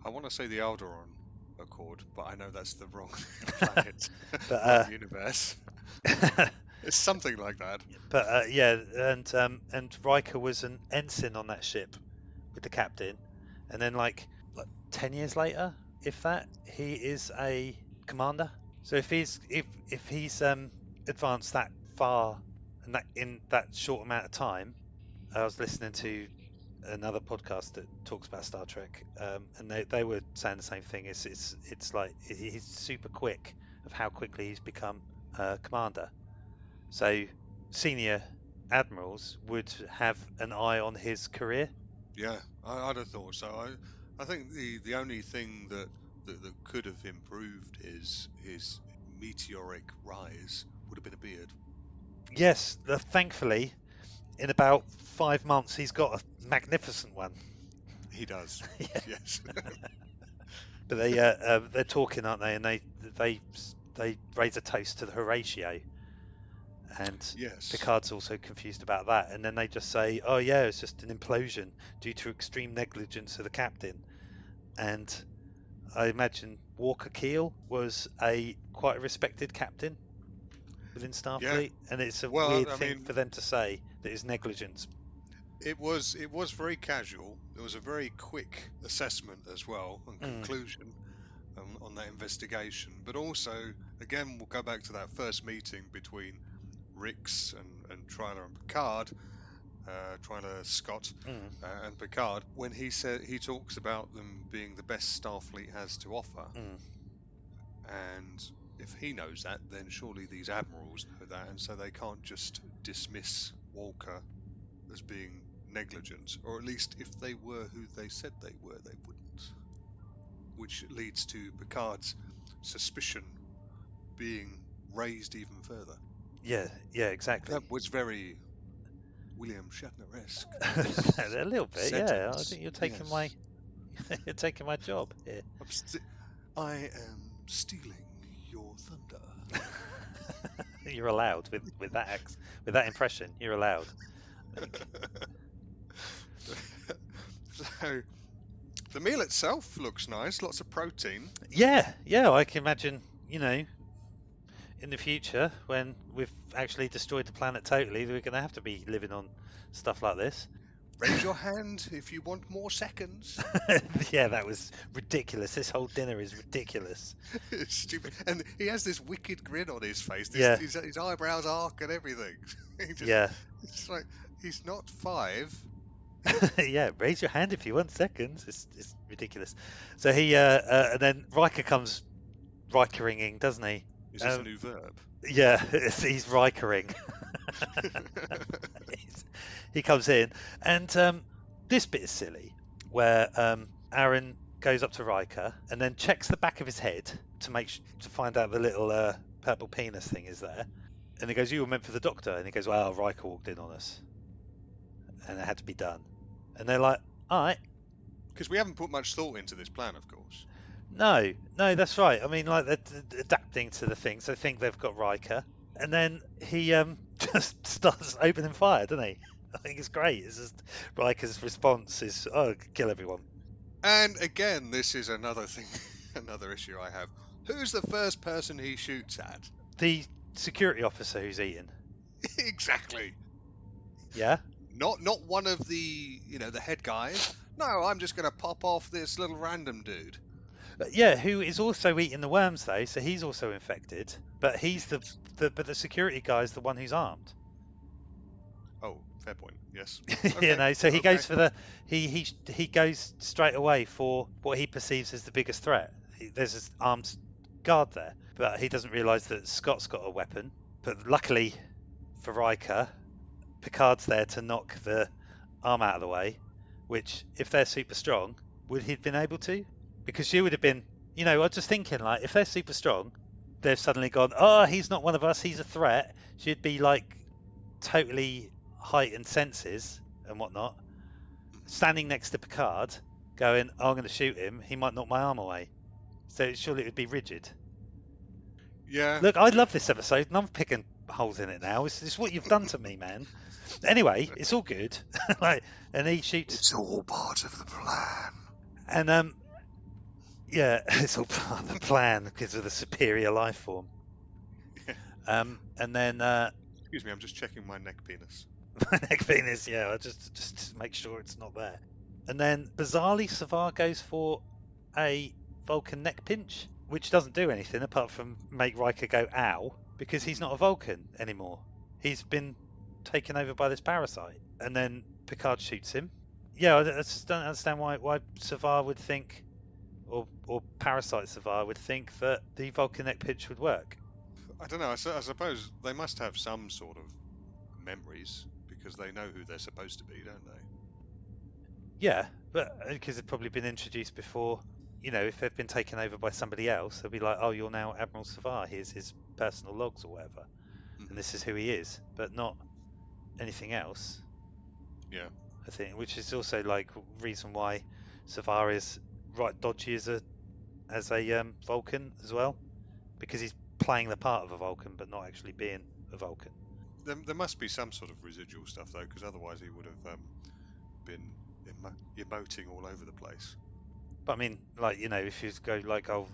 I want to say the Alderaan Accord, but I know that's the wrong planet, But wrong universe. It's something like that. yeah, and Riker was an ensign on that ship with the captain, and then like 10 years later, if that, he is a commander. So if he's advanced that far and that in that short amount of time, I was listening to another podcast that talks about Star Trek, and they were saying the same thing. It's like he's super quick of how quickly he's become commander. So senior admirals would have an eye on his career. Yeah, I'd have thought so. I think the only thing that could have improved his meteoric rise would have been a beard. Yes, thankfully, in about 5 months, he's got a magnificent one. He does. Yeah. Yes. But they're talking, aren't they? And they they raise a toast to the Horatio, and Yes. Picard's also confused about that. And then they just say, "Oh yeah, it's just an implosion due to extreme negligence of the captain." And I imagine Walker Keel was a quite a respected captain within Yeah. Starfleet, and it's a Well, weird I thing mean, for them to say that is negligence. it was very casual. There was a very quick assessment as well and Mm, conclusion on that investigation. But also, again, we'll go back to that first meeting between Rix and Tryler and Picard, Tryler Scott mm, and Picard, when he talks about them being the best Starfleet has to offer, mm. and if he knows that, then surely these admirals know that, and so they can't just dismiss Walker as being negligence, or at least if they were who they said they were, they wouldn't. Which leads to Picard's suspicion being raised even further. Yeah, exactly. That was very William Shatner-esque. A little bit, yeah. I think you're taking my you're taking my job here. I am stealing your thunder. You're allowed with that impression. You're allowed. So the meal itself looks nice, lots of protein. Yeah, I can imagine, in the future when we've actually destroyed the planet totally, we're going to have to be living on stuff like this. Raise your hand if you want more seconds. Yeah, that was ridiculous. This whole dinner is ridiculous. It's stupid. And he has this wicked grin on his face. Yeah. His eyebrows arc and everything. Yeah. It's like, he's not 5. Yeah, raise your hand if you want seconds. It's ridiculous. So he and then Riker comes Rikering, doesn't he? Is this a new verb? Yeah, he's Rikering. He comes in, and this bit is silly, where Aaron goes up to Riker and then checks the back of his head to find out the little purple penis thing is there, and he goes, "You were meant for the Doctor," and he goes, "Well, Riker walked in on us, and it had to be done." And they're like, "All right." Because we haven't put much thought into this plan, of course. No, that's right. I mean, like, they're adapting to the thing, so they think they've got Riker, and then he just starts opening fire, doesn't he? I think it's great. It's just Riker's response is, "Oh, kill everyone." And again, this is another thing, another issue I have. Who's the first person he shoots at? The security officer who's eating. Exactly. Yeah. Not one of the the head guys. No, I'm just going to pop off this little random dude. Yeah, who is also eating the worms though, so he's also infected. But he's but the security guy is the one who's armed. Oh, fair point. Yes. Okay. So he goes for he goes straight away for what he perceives as the biggest threat. There's this armed guard there, but he doesn't realise that Scott's got a weapon. But luckily for Riker, Picard's there to knock the arm out of the way, which, if they're super strong, would he have been able to? Because she would have been, I was just thinking, like, if they're super strong, they've suddenly gone, "Oh, he's not one of us, he's a threat." She'd be, like, totally heightened senses and whatnot, standing next to Picard, going, "Oh, I'm going to shoot him, he might knock my arm away." So surely it would be rigid. Yeah. Look, I love this episode, and I'm picking holes in it now. It's what you've done to me, man. Anyway, it's all good. And he shoots. It's all part of the plan. And yeah, it's all part of the plan because of the superior life form. Yeah. And then excuse me, I'm just checking my neck penis. My neck penis, yeah. I just make sure it's not there. And then bizarrely, Savar goes for a Vulcan neck pinch, which doesn't do anything apart from make Riker go "ow," because he's not a Vulcan anymore. He's been taken over by this parasite. And then Picard shoots him. Yeah, I just don't understand why Savar would think, or parasite Savar would think that the Vulcan neck pinch would work. I don't know. I suppose they must have some sort of memories because they know who they're supposed to be, don't they? Yeah, but because they've probably been introduced before. If they've been taken over by somebody else, they'll be like, "Oh, you're now Admiral Savar. Here's his personal logs or whatever, and this is who he is," but not anything else. Yeah. I think, which is also like reason why Savar is right dodgy as a Vulcan as well, because he's playing the part of a Vulcan but not actually being a Vulcan. There must be some sort of residual stuff though, because otherwise he would have been emoting all over the place. But I mean, like, if you go like, "Oh,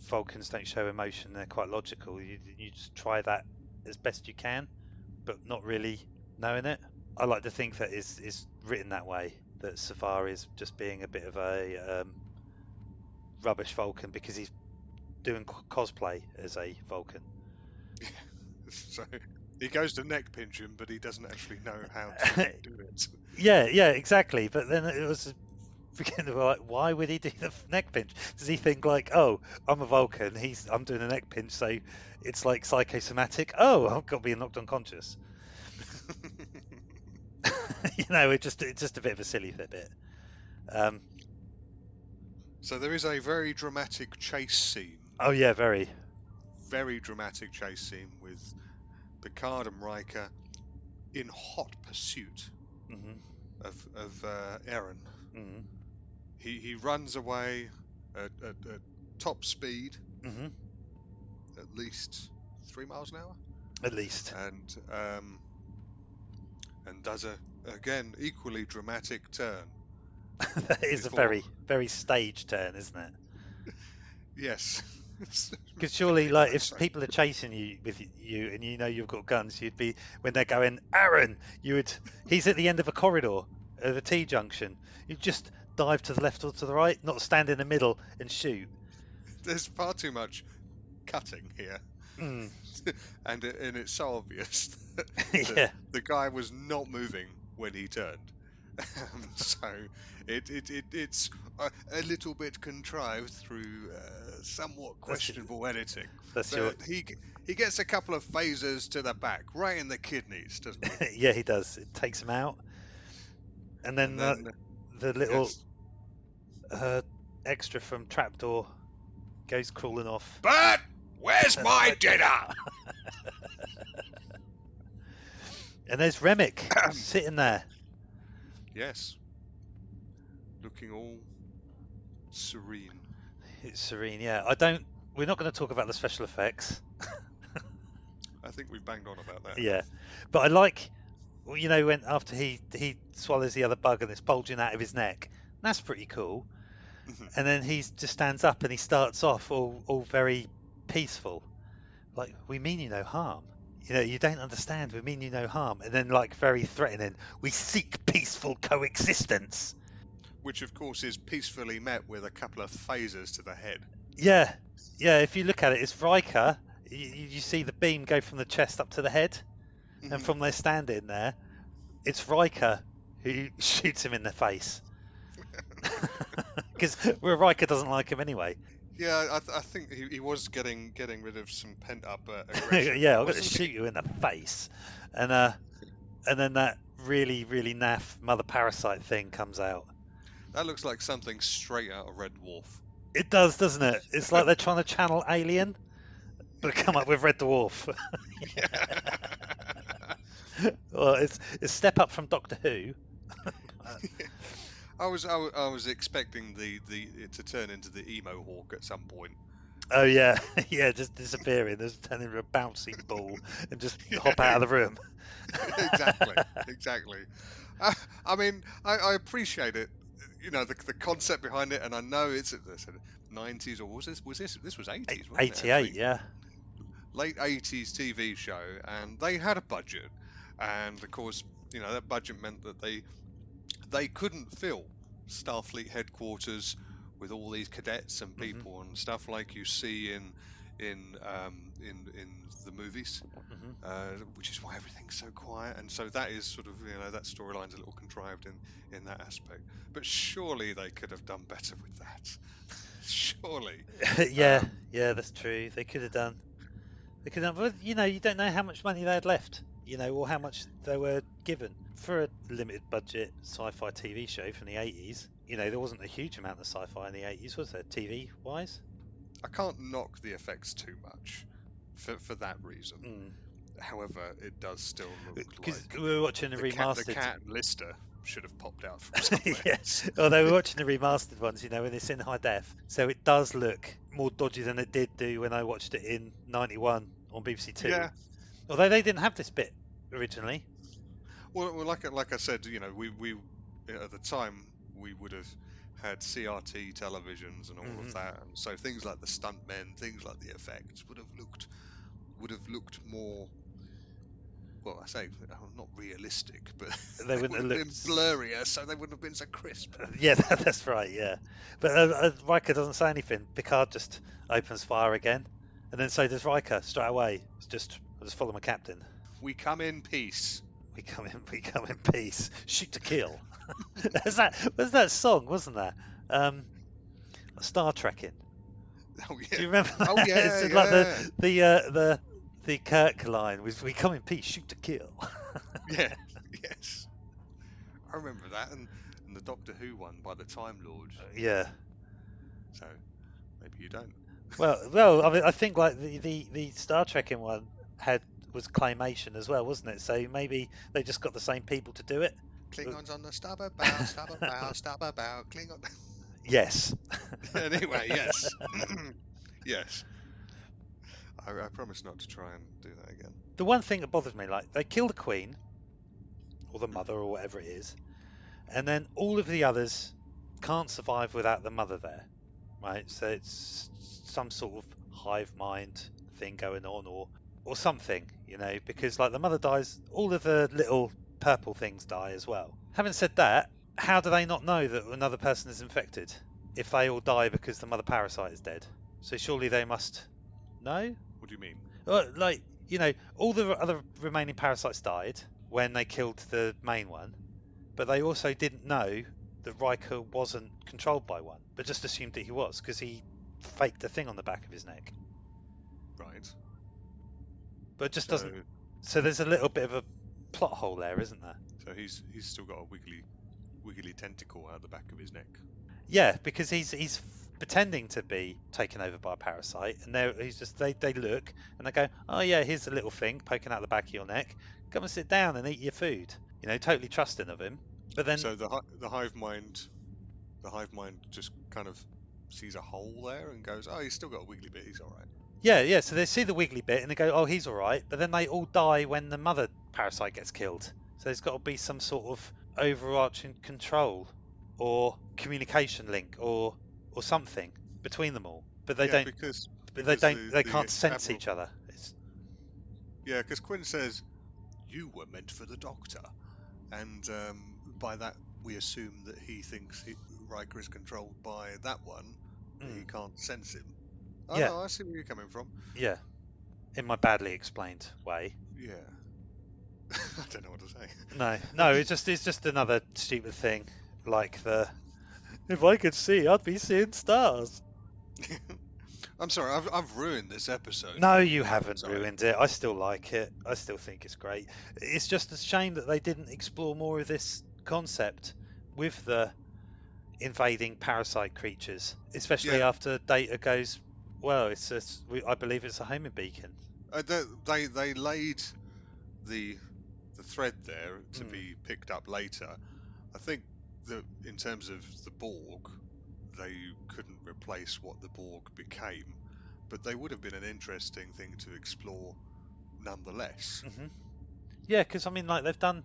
Vulcans don't show emotion, they're quite logical," you just try that as best you can, but not really knowing it. I like to think that is written that way, that Savar is just being a bit of a rubbish Vulcan because he's doing cosplay as a Vulcan. So he goes to neck pinch him, but he doesn't actually know how to do it. Yeah, exactly. But then it was like, why would he do the neck pinch? Does he think like, "Oh, I'm a Vulcan, I'm doing a neck pinch, so it's like psychosomatic. Oh, I've got to be knocked unconscious." It's just a bit of a silly bit. So there is a very dramatic chase scene. Oh yeah, very. Very dramatic chase scene with Picard and Riker in hot pursuit of Aaron. He runs away at top speed, at least 3 miles an hour. At least. And does a again equally dramatic turn. That is a very, very staged turn, isn't it? Yes. Because surely, like, if people are chasing you with you and you know you've got guns, you'd be, when they're going, Aaron, he's at the end of a corridor, of a T junction. You'd just dive to the left or to the right, not stand in the middle and shoot. There's far too much cutting here. And it's so obvious that the guy was not moving when he turned. So it's a little bit contrived through somewhat questionable editing. He gets a couple of phasers to the back, right in the kidneys, doesn't he? Yeah, he does. It takes him out. And then the little extra from Trapdoor goes crawling off. But where's my dinner? And there's Remick sitting there. Yes. Looking all serene. It's serene, yeah. We're not going to talk about the special effects. I think we've banged on about that. Yeah. But I like, when after he swallows the other bug and it's bulging out of his neck. That's pretty cool. And then he just stands up and he starts off all very peaceful. Like, we mean you no harm. You don't understand. We mean you no harm. And then, like, very threatening. We seek peaceful coexistence. Which, of course, is peacefully met with a couple of phasers to the head. Yeah. Yeah, if you look at it, it's Riker. You see the beam go from the chest up to the head. And from there standing there, it's Riker who shoots him in the face. Because Riker doesn't like him anyway. Yeah, I think he was getting rid of some pent up aggression. Yeah, I'm going to shoot you in the face, and then that really, really naff Mother Parasite thing comes out. That looks like something straight out of Red Dwarf. It does, doesn't it? It's like they're trying to channel Alien, but come up with Red Dwarf. Well, it's a step up from Doctor Who. I was expecting it to turn into the emo hawk at some point. Oh yeah, yeah, just disappearing, just turn into a bouncing ball and just hop out of the room. Exactly. I mean, I appreciate it. The concept behind it, and I know it's the 90s, or was this was 80s? 88, yeah. Late 80s TV show, and they had a budget, and of course, that budget meant that they couldn't fill Starfleet headquarters with all these cadets and people and stuff like you see in the movies, which is why everything's so quiet. And so that is sort of that storyline's a little contrived in that aspect. But surely they could have done better with that. Surely. Yeah, that's true. They could have done. But you don't know how much money they had left. Or how much they were given for a limited budget sci-fi TV show from the 80s. There wasn't a huge amount of sci-fi in the 80s, was there, TV wise? I can't knock the effects too much for that reason. However, it does still look like we were watching the remastered. The cat and Lister should have popped out from somewhere. Yes. Although we're watching the remastered ones, when it's in high def, so it does look more dodgy than it did do when I watched it in '91 on BBC Two. Yeah. Although they didn't have this bit originally. Well, like I said, we at the time we would have had CRT televisions and all of that, and so things like the stuntmen, things like the effects would have looked more. Well, I say not realistic, but they wouldn't have been blurrier, so they wouldn't have been so crisp. Yeah, that's right. Yeah, but Riker doesn't say anything. Picard just opens fire again, and then so does Riker straight away. It's just follow my captain. We come in peace. We come in peace. Shoot to kill. was that song, wasn't that? Star Trekking. Oh yeah. Do you remember that? Oh yeah. It's like the Kirk line was, "We come in peace, shoot to kill." Yeah. Yes. I remember that, and the Doctor Who one by the Time Lord. Yeah. So maybe you don't. Well, I mean, I think like the Star Trek in one was claymation as well, wasn't it? So maybe they just got the same people to do it. Klingons on the starboard bow, starboard bow, starboard bow, Klingon. Yes. Anyway, yes. Yes. I promise not to try and do that again. The one thing that bothers me, like they kill the Queen or the Mother or whatever it is, and then all of the others can't survive without the Mother there, right? So it's some sort of hive mind thing going on, or something, because like the Mother dies, all of the little purple things die as well. Having said that, how do they not know that another person is infected if they all die because the Mother parasite is dead? So surely they must know. What do you mean? Like, all the other remaining parasites died when they killed the main one, but they also didn't know that Riker wasn't controlled by one, but just assumed that he was because he faked a thing on the back of his neck. Right. But it just So, doesn't. So there's a little bit of a plot hole there, isn't there? so he's still got a wiggly tentacle out the back of his neck. Yeah, because he's pretending to be taken over by a parasite, and they look and they go, oh yeah, here's a little thing poking out the back of your neck. Come and sit down and eat your food. Totally trusting of him. But then, So the hive mind just kind of sees a hole there and goes, oh, he's still got a wiggly bit. He's all right. yeah. So they see the wiggly bit and they go, oh, he's all right. But then they all die when the mother parasite gets killed. So there's got to be some sort of overarching control or communication link or something between them all. But they don't. Because They can't sense Admiral, each other. because Quinn says you were meant for the Doctor, and by that we assume that he thinks Riker is controlled by that one. That he can't sense him. Oh Yeah. no, I see where you're coming from. Yeah, in my badly explained way. Yeah. I don't know what to say. No, it's just another stupid thing, like if I could see, I'd be seeing stars. I'm sorry, I've ruined this episode. No, you haven't Sorry. ruined it. I still like it. I still think it's great. It's just a shame that they didn't explore more of this concept with the invading parasite creatures, especially after Data goes, well, I believe it's a homing beacon. They laid the thread there to be picked up later. I think that in terms of the Borg, they couldn't replace what the Borg became, but they would have been an interesting thing to explore nonetheless. Yeah, because I mean, like they've done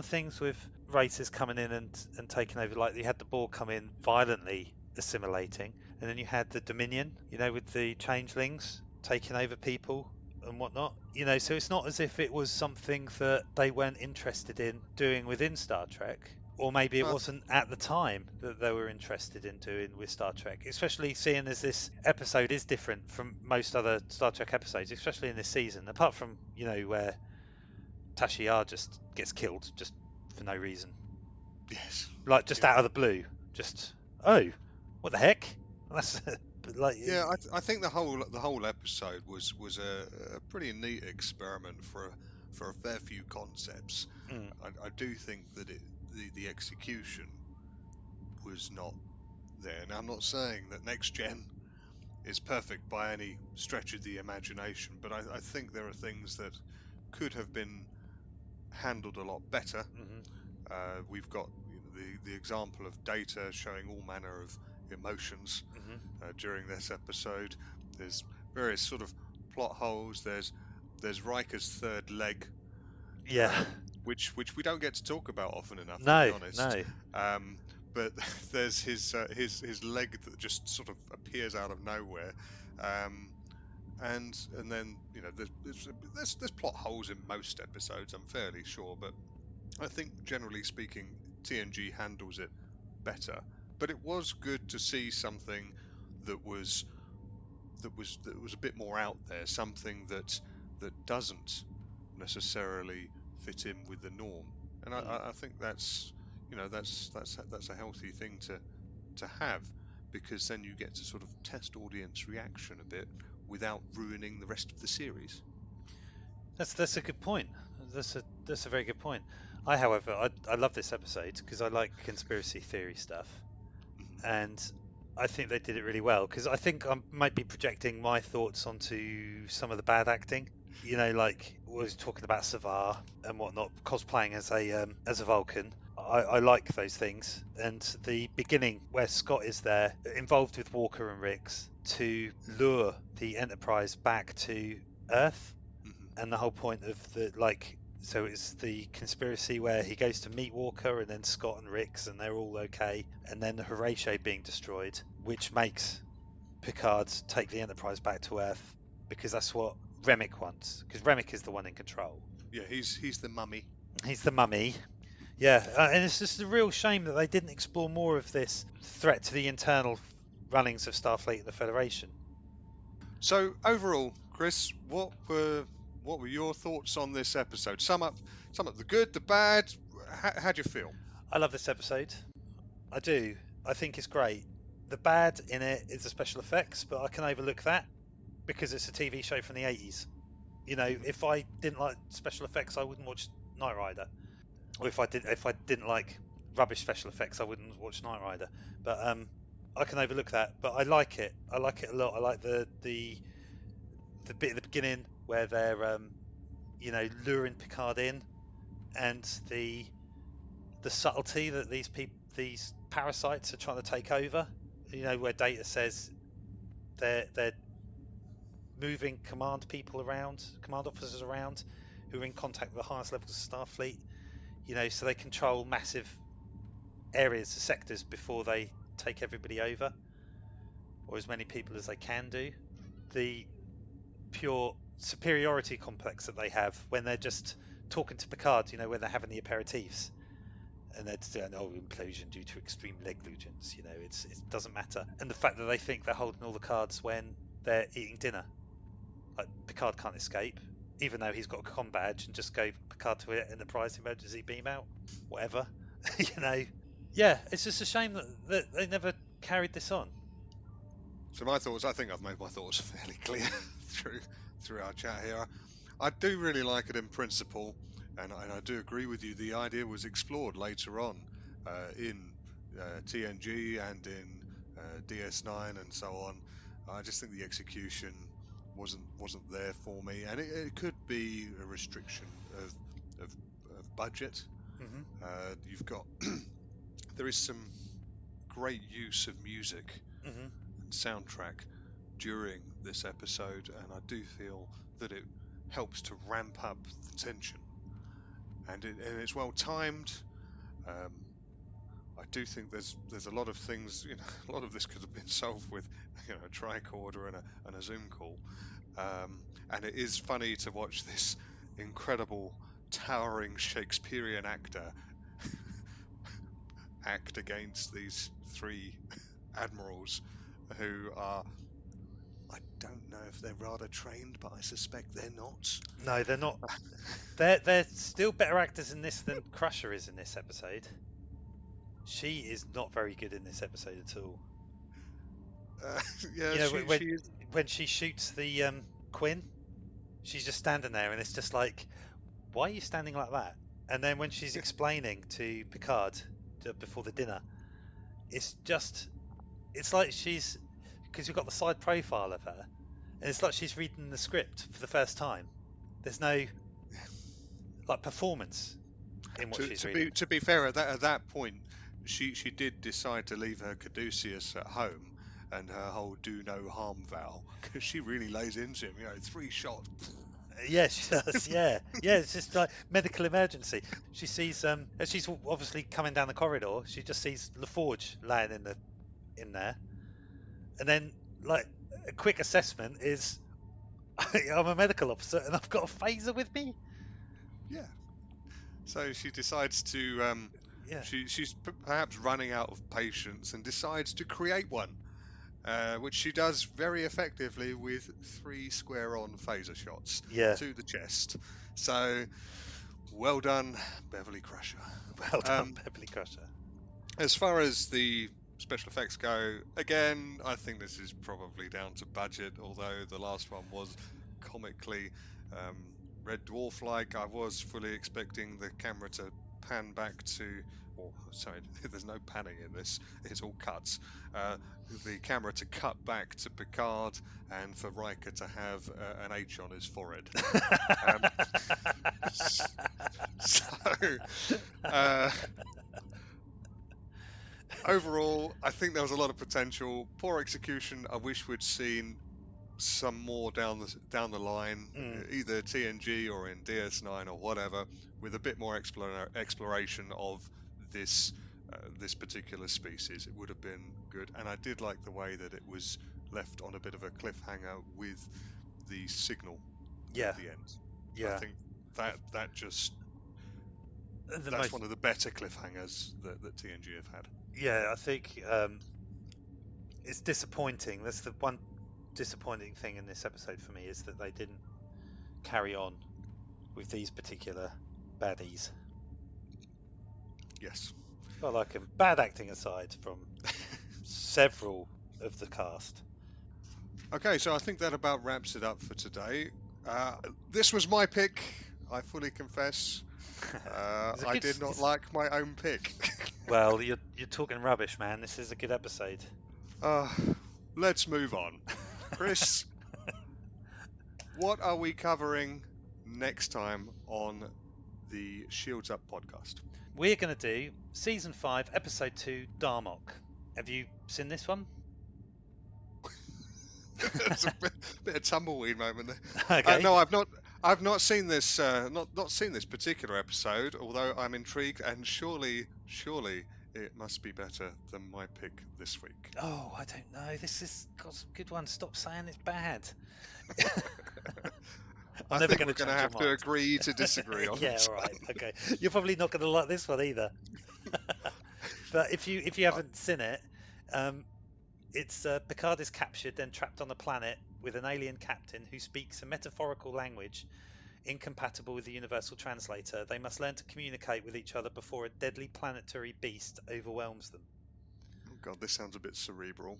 things with races coming in and taking over. Like you had the Borg come in violently assimilating, and then you had the Dominion, with the changelings taking over people and whatnot. So it's not as if it was something that they weren't interested in doing within Star Trek. Or maybe it wasn't at the time that they were interested in doing with Star Trek, especially seeing as this episode is different from most other Star Trek episodes, especially in this season, apart from, where Tasha Yar just gets killed just for no reason. Yes. Like just out of the blue. Just, oh, what the heck? That's like. Yeah, I think the whole episode was a pretty neat experiment for a fair few concepts. I do think that the execution was not there. Now I'm not saying that Next Gen is perfect by any stretch of the imagination, but I think there are things that could have been handled a lot better. We've got the example of Data showing all manner of emotions during this episode. There's various sort of plot holes. There's Riker's third leg, which we don't get to talk about often enough, to be honest. No. But there's his leg that just sort of appears out of nowhere, and then there's plot holes in most episodes, I'm fairly sure, but I think generally speaking TNG handles it better. But it was good to see something that was a bit more out there, something that doesn't necessarily fit in with the norm, and I think that's a healthy thing to have, because then you get to sort of test audience reaction a bit without ruining the rest of the series. That's a good point. That's a very good point. However, I love this episode because I like conspiracy theory stuff, and I think they did it really well. Because I think I might be projecting my thoughts onto some of the bad acting. Like was talking about Savar and whatnot, cosplaying as a Vulcan. I like those things, and the beginning where Scott is there, involved with Walker and Rix to lure the Enterprise back to Earth, and the whole point of so it's the conspiracy where he goes to meet Walker and then Scott and Rix and they're all okay, and then the Horatio being destroyed, which makes Picard take the Enterprise back to Earth because that's what Remick wants, because Remick is the one in control. Yeah, he's the mummy. He's the mummy. Yeah, and it's just a real shame that they didn't explore more of this threat to the internal runnings of Starfleet and the Federation. So overall, Chris, what were your thoughts on this episode? Sum up the good, the bad. How do you feel? I love this episode. I do. I think it's great. The bad in it is the special effects, but I can overlook that because it's a TV show from the 80s. If I didn't like special effects, I wouldn't watch Knight Rider. Or if I didn't like rubbish special effects, I wouldn't watch Knight Rider. But I can overlook that. But I like it. I like it a lot. I like the bit at the beginning where they're luring Picard in, and the subtlety that these parasites are trying to take over. Where Data says they're moving command officers around, who are in contact with the highest levels of Starfleet. So they control massive areas, sectors, before they take everybody over, or as many people as they can do. The pure superiority complex that they have when they're just talking to Picard, when they're having the aperitifs, and they're saying, "Oh, implosion due to extreme negligence." It doesn't matter. And the fact that they think they're holding all the cards when they're eating dinner, like Picard can't escape, even though he's got a comm badge, and just go Picard to it, Enterprise emergency beam out, whatever. Yeah, it's just a shame that they never carried this on. So my thoughts, I think I've made my thoughts fairly clear through our chat here. I do really like it in principle, and I do agree with you. The idea was explored later on in TNG and in DS9 and so on. I just think the execution wasn't there for me, and it could be a restriction of budget. You've got there is some great use of music and soundtrack during this episode, and I do feel that it helps to ramp up the tension, and it's well timed. I do think there's a lot of things, a lot of this could have been solved with a tricorder and a Zoom call, and it is funny to watch this incredible towering Shakespearean actor act against these three admirals who are, I don't know if they're rather trained, but I suspect they're not. No, they're not. They're still better actors in this than Crusher is in this episode. She is not very good in this episode at all. Yeah, when she shoots the Quinn, she's just standing there, and it's just like, why are you standing like that? And then when she's explaining to Picard before the dinner, it's like she's, because you've got the side profile of her, and it's like she's reading the script for the first time. There's no performance in what she's reading. To be fair, at that point, she did decide to leave her Caduceus at home and her whole do no harm vow, because she really lays into him. 3 shots. Yeah, she does. Yeah, it's just like medical emergency. She sees as she's obviously coming down the corridor, she just sees LaForge laying in there, and then a quick assessment is, I'm a medical officer and I've got a phaser with me. Yeah. So she decides to. She's perhaps running out of patience and decides to create one, which she does very effectively with 3 square-on phaser shots to the chest. So, well done, Beverly Crusher. Well done, Beverly Crusher. As far as the special effects go, again, I think this is probably down to budget, although the last one was comically Red Dwarf-like. I was fully expecting the camera to pan back to, or sorry, there's no panning in this, it's all cuts. The camera to cut back to Picard and for Riker to have an H on his forehead. So, overall, I think there was a lot of potential. Poor execution. I wish we'd seen some more down the line, either TNG or in DS9 or whatever, with a bit more exploration of this particular species. It would have been good, and I did like the way that it was left on a bit of a cliffhanger with the signal at the end. Yeah. I think that just that's most... one of the better cliffhangers that TNG have had. Yeah, I think it's disappointing. That's the one disappointing thing in this episode for me, is that they didn't carry on with these particular baddies. Yes. I like them. Bad acting aside from several of the cast. Okay, so I think that about wraps it up for today. This was my pick, I fully confess. I did not like my own pick. Well, you're talking rubbish, man. This is a good episode. Let's move on. Chris, what are we covering next time on the Shields Up podcast? We're going to do Season 5, Episode 2, Darmok. Have you seen this one? It's a bit of tumbleweed moment there. Okay. No, I've not seen this. Not seen this particular episode. Although I'm intrigued, and surely it must be better than my pick this week. Oh, I don't know. This has got some good ones. Stop saying it's bad. I think we're going to have to agree to disagree on this. Yeah, right. Okay. You're probably not going to like this one either. But if you haven't seen it, it's Picard is captured and trapped on a planet with an alien captain who speaks a metaphorical language incompatible with the universal translator. They must learn to communicate with each other before a deadly planetary beast overwhelms them. Oh God, this sounds a bit cerebral.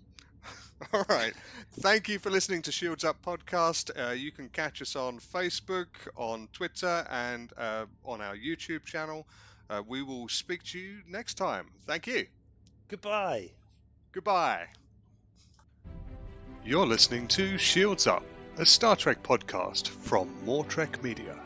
All right. Thank you for listening to Shields Up podcast. You can catch us on Facebook, on Twitter, and on our YouTube channel. We will speak to you next time. Thank you. Goodbye. Goodbye. You're listening to Shields Up, a Star Trek podcast from More Trek Media.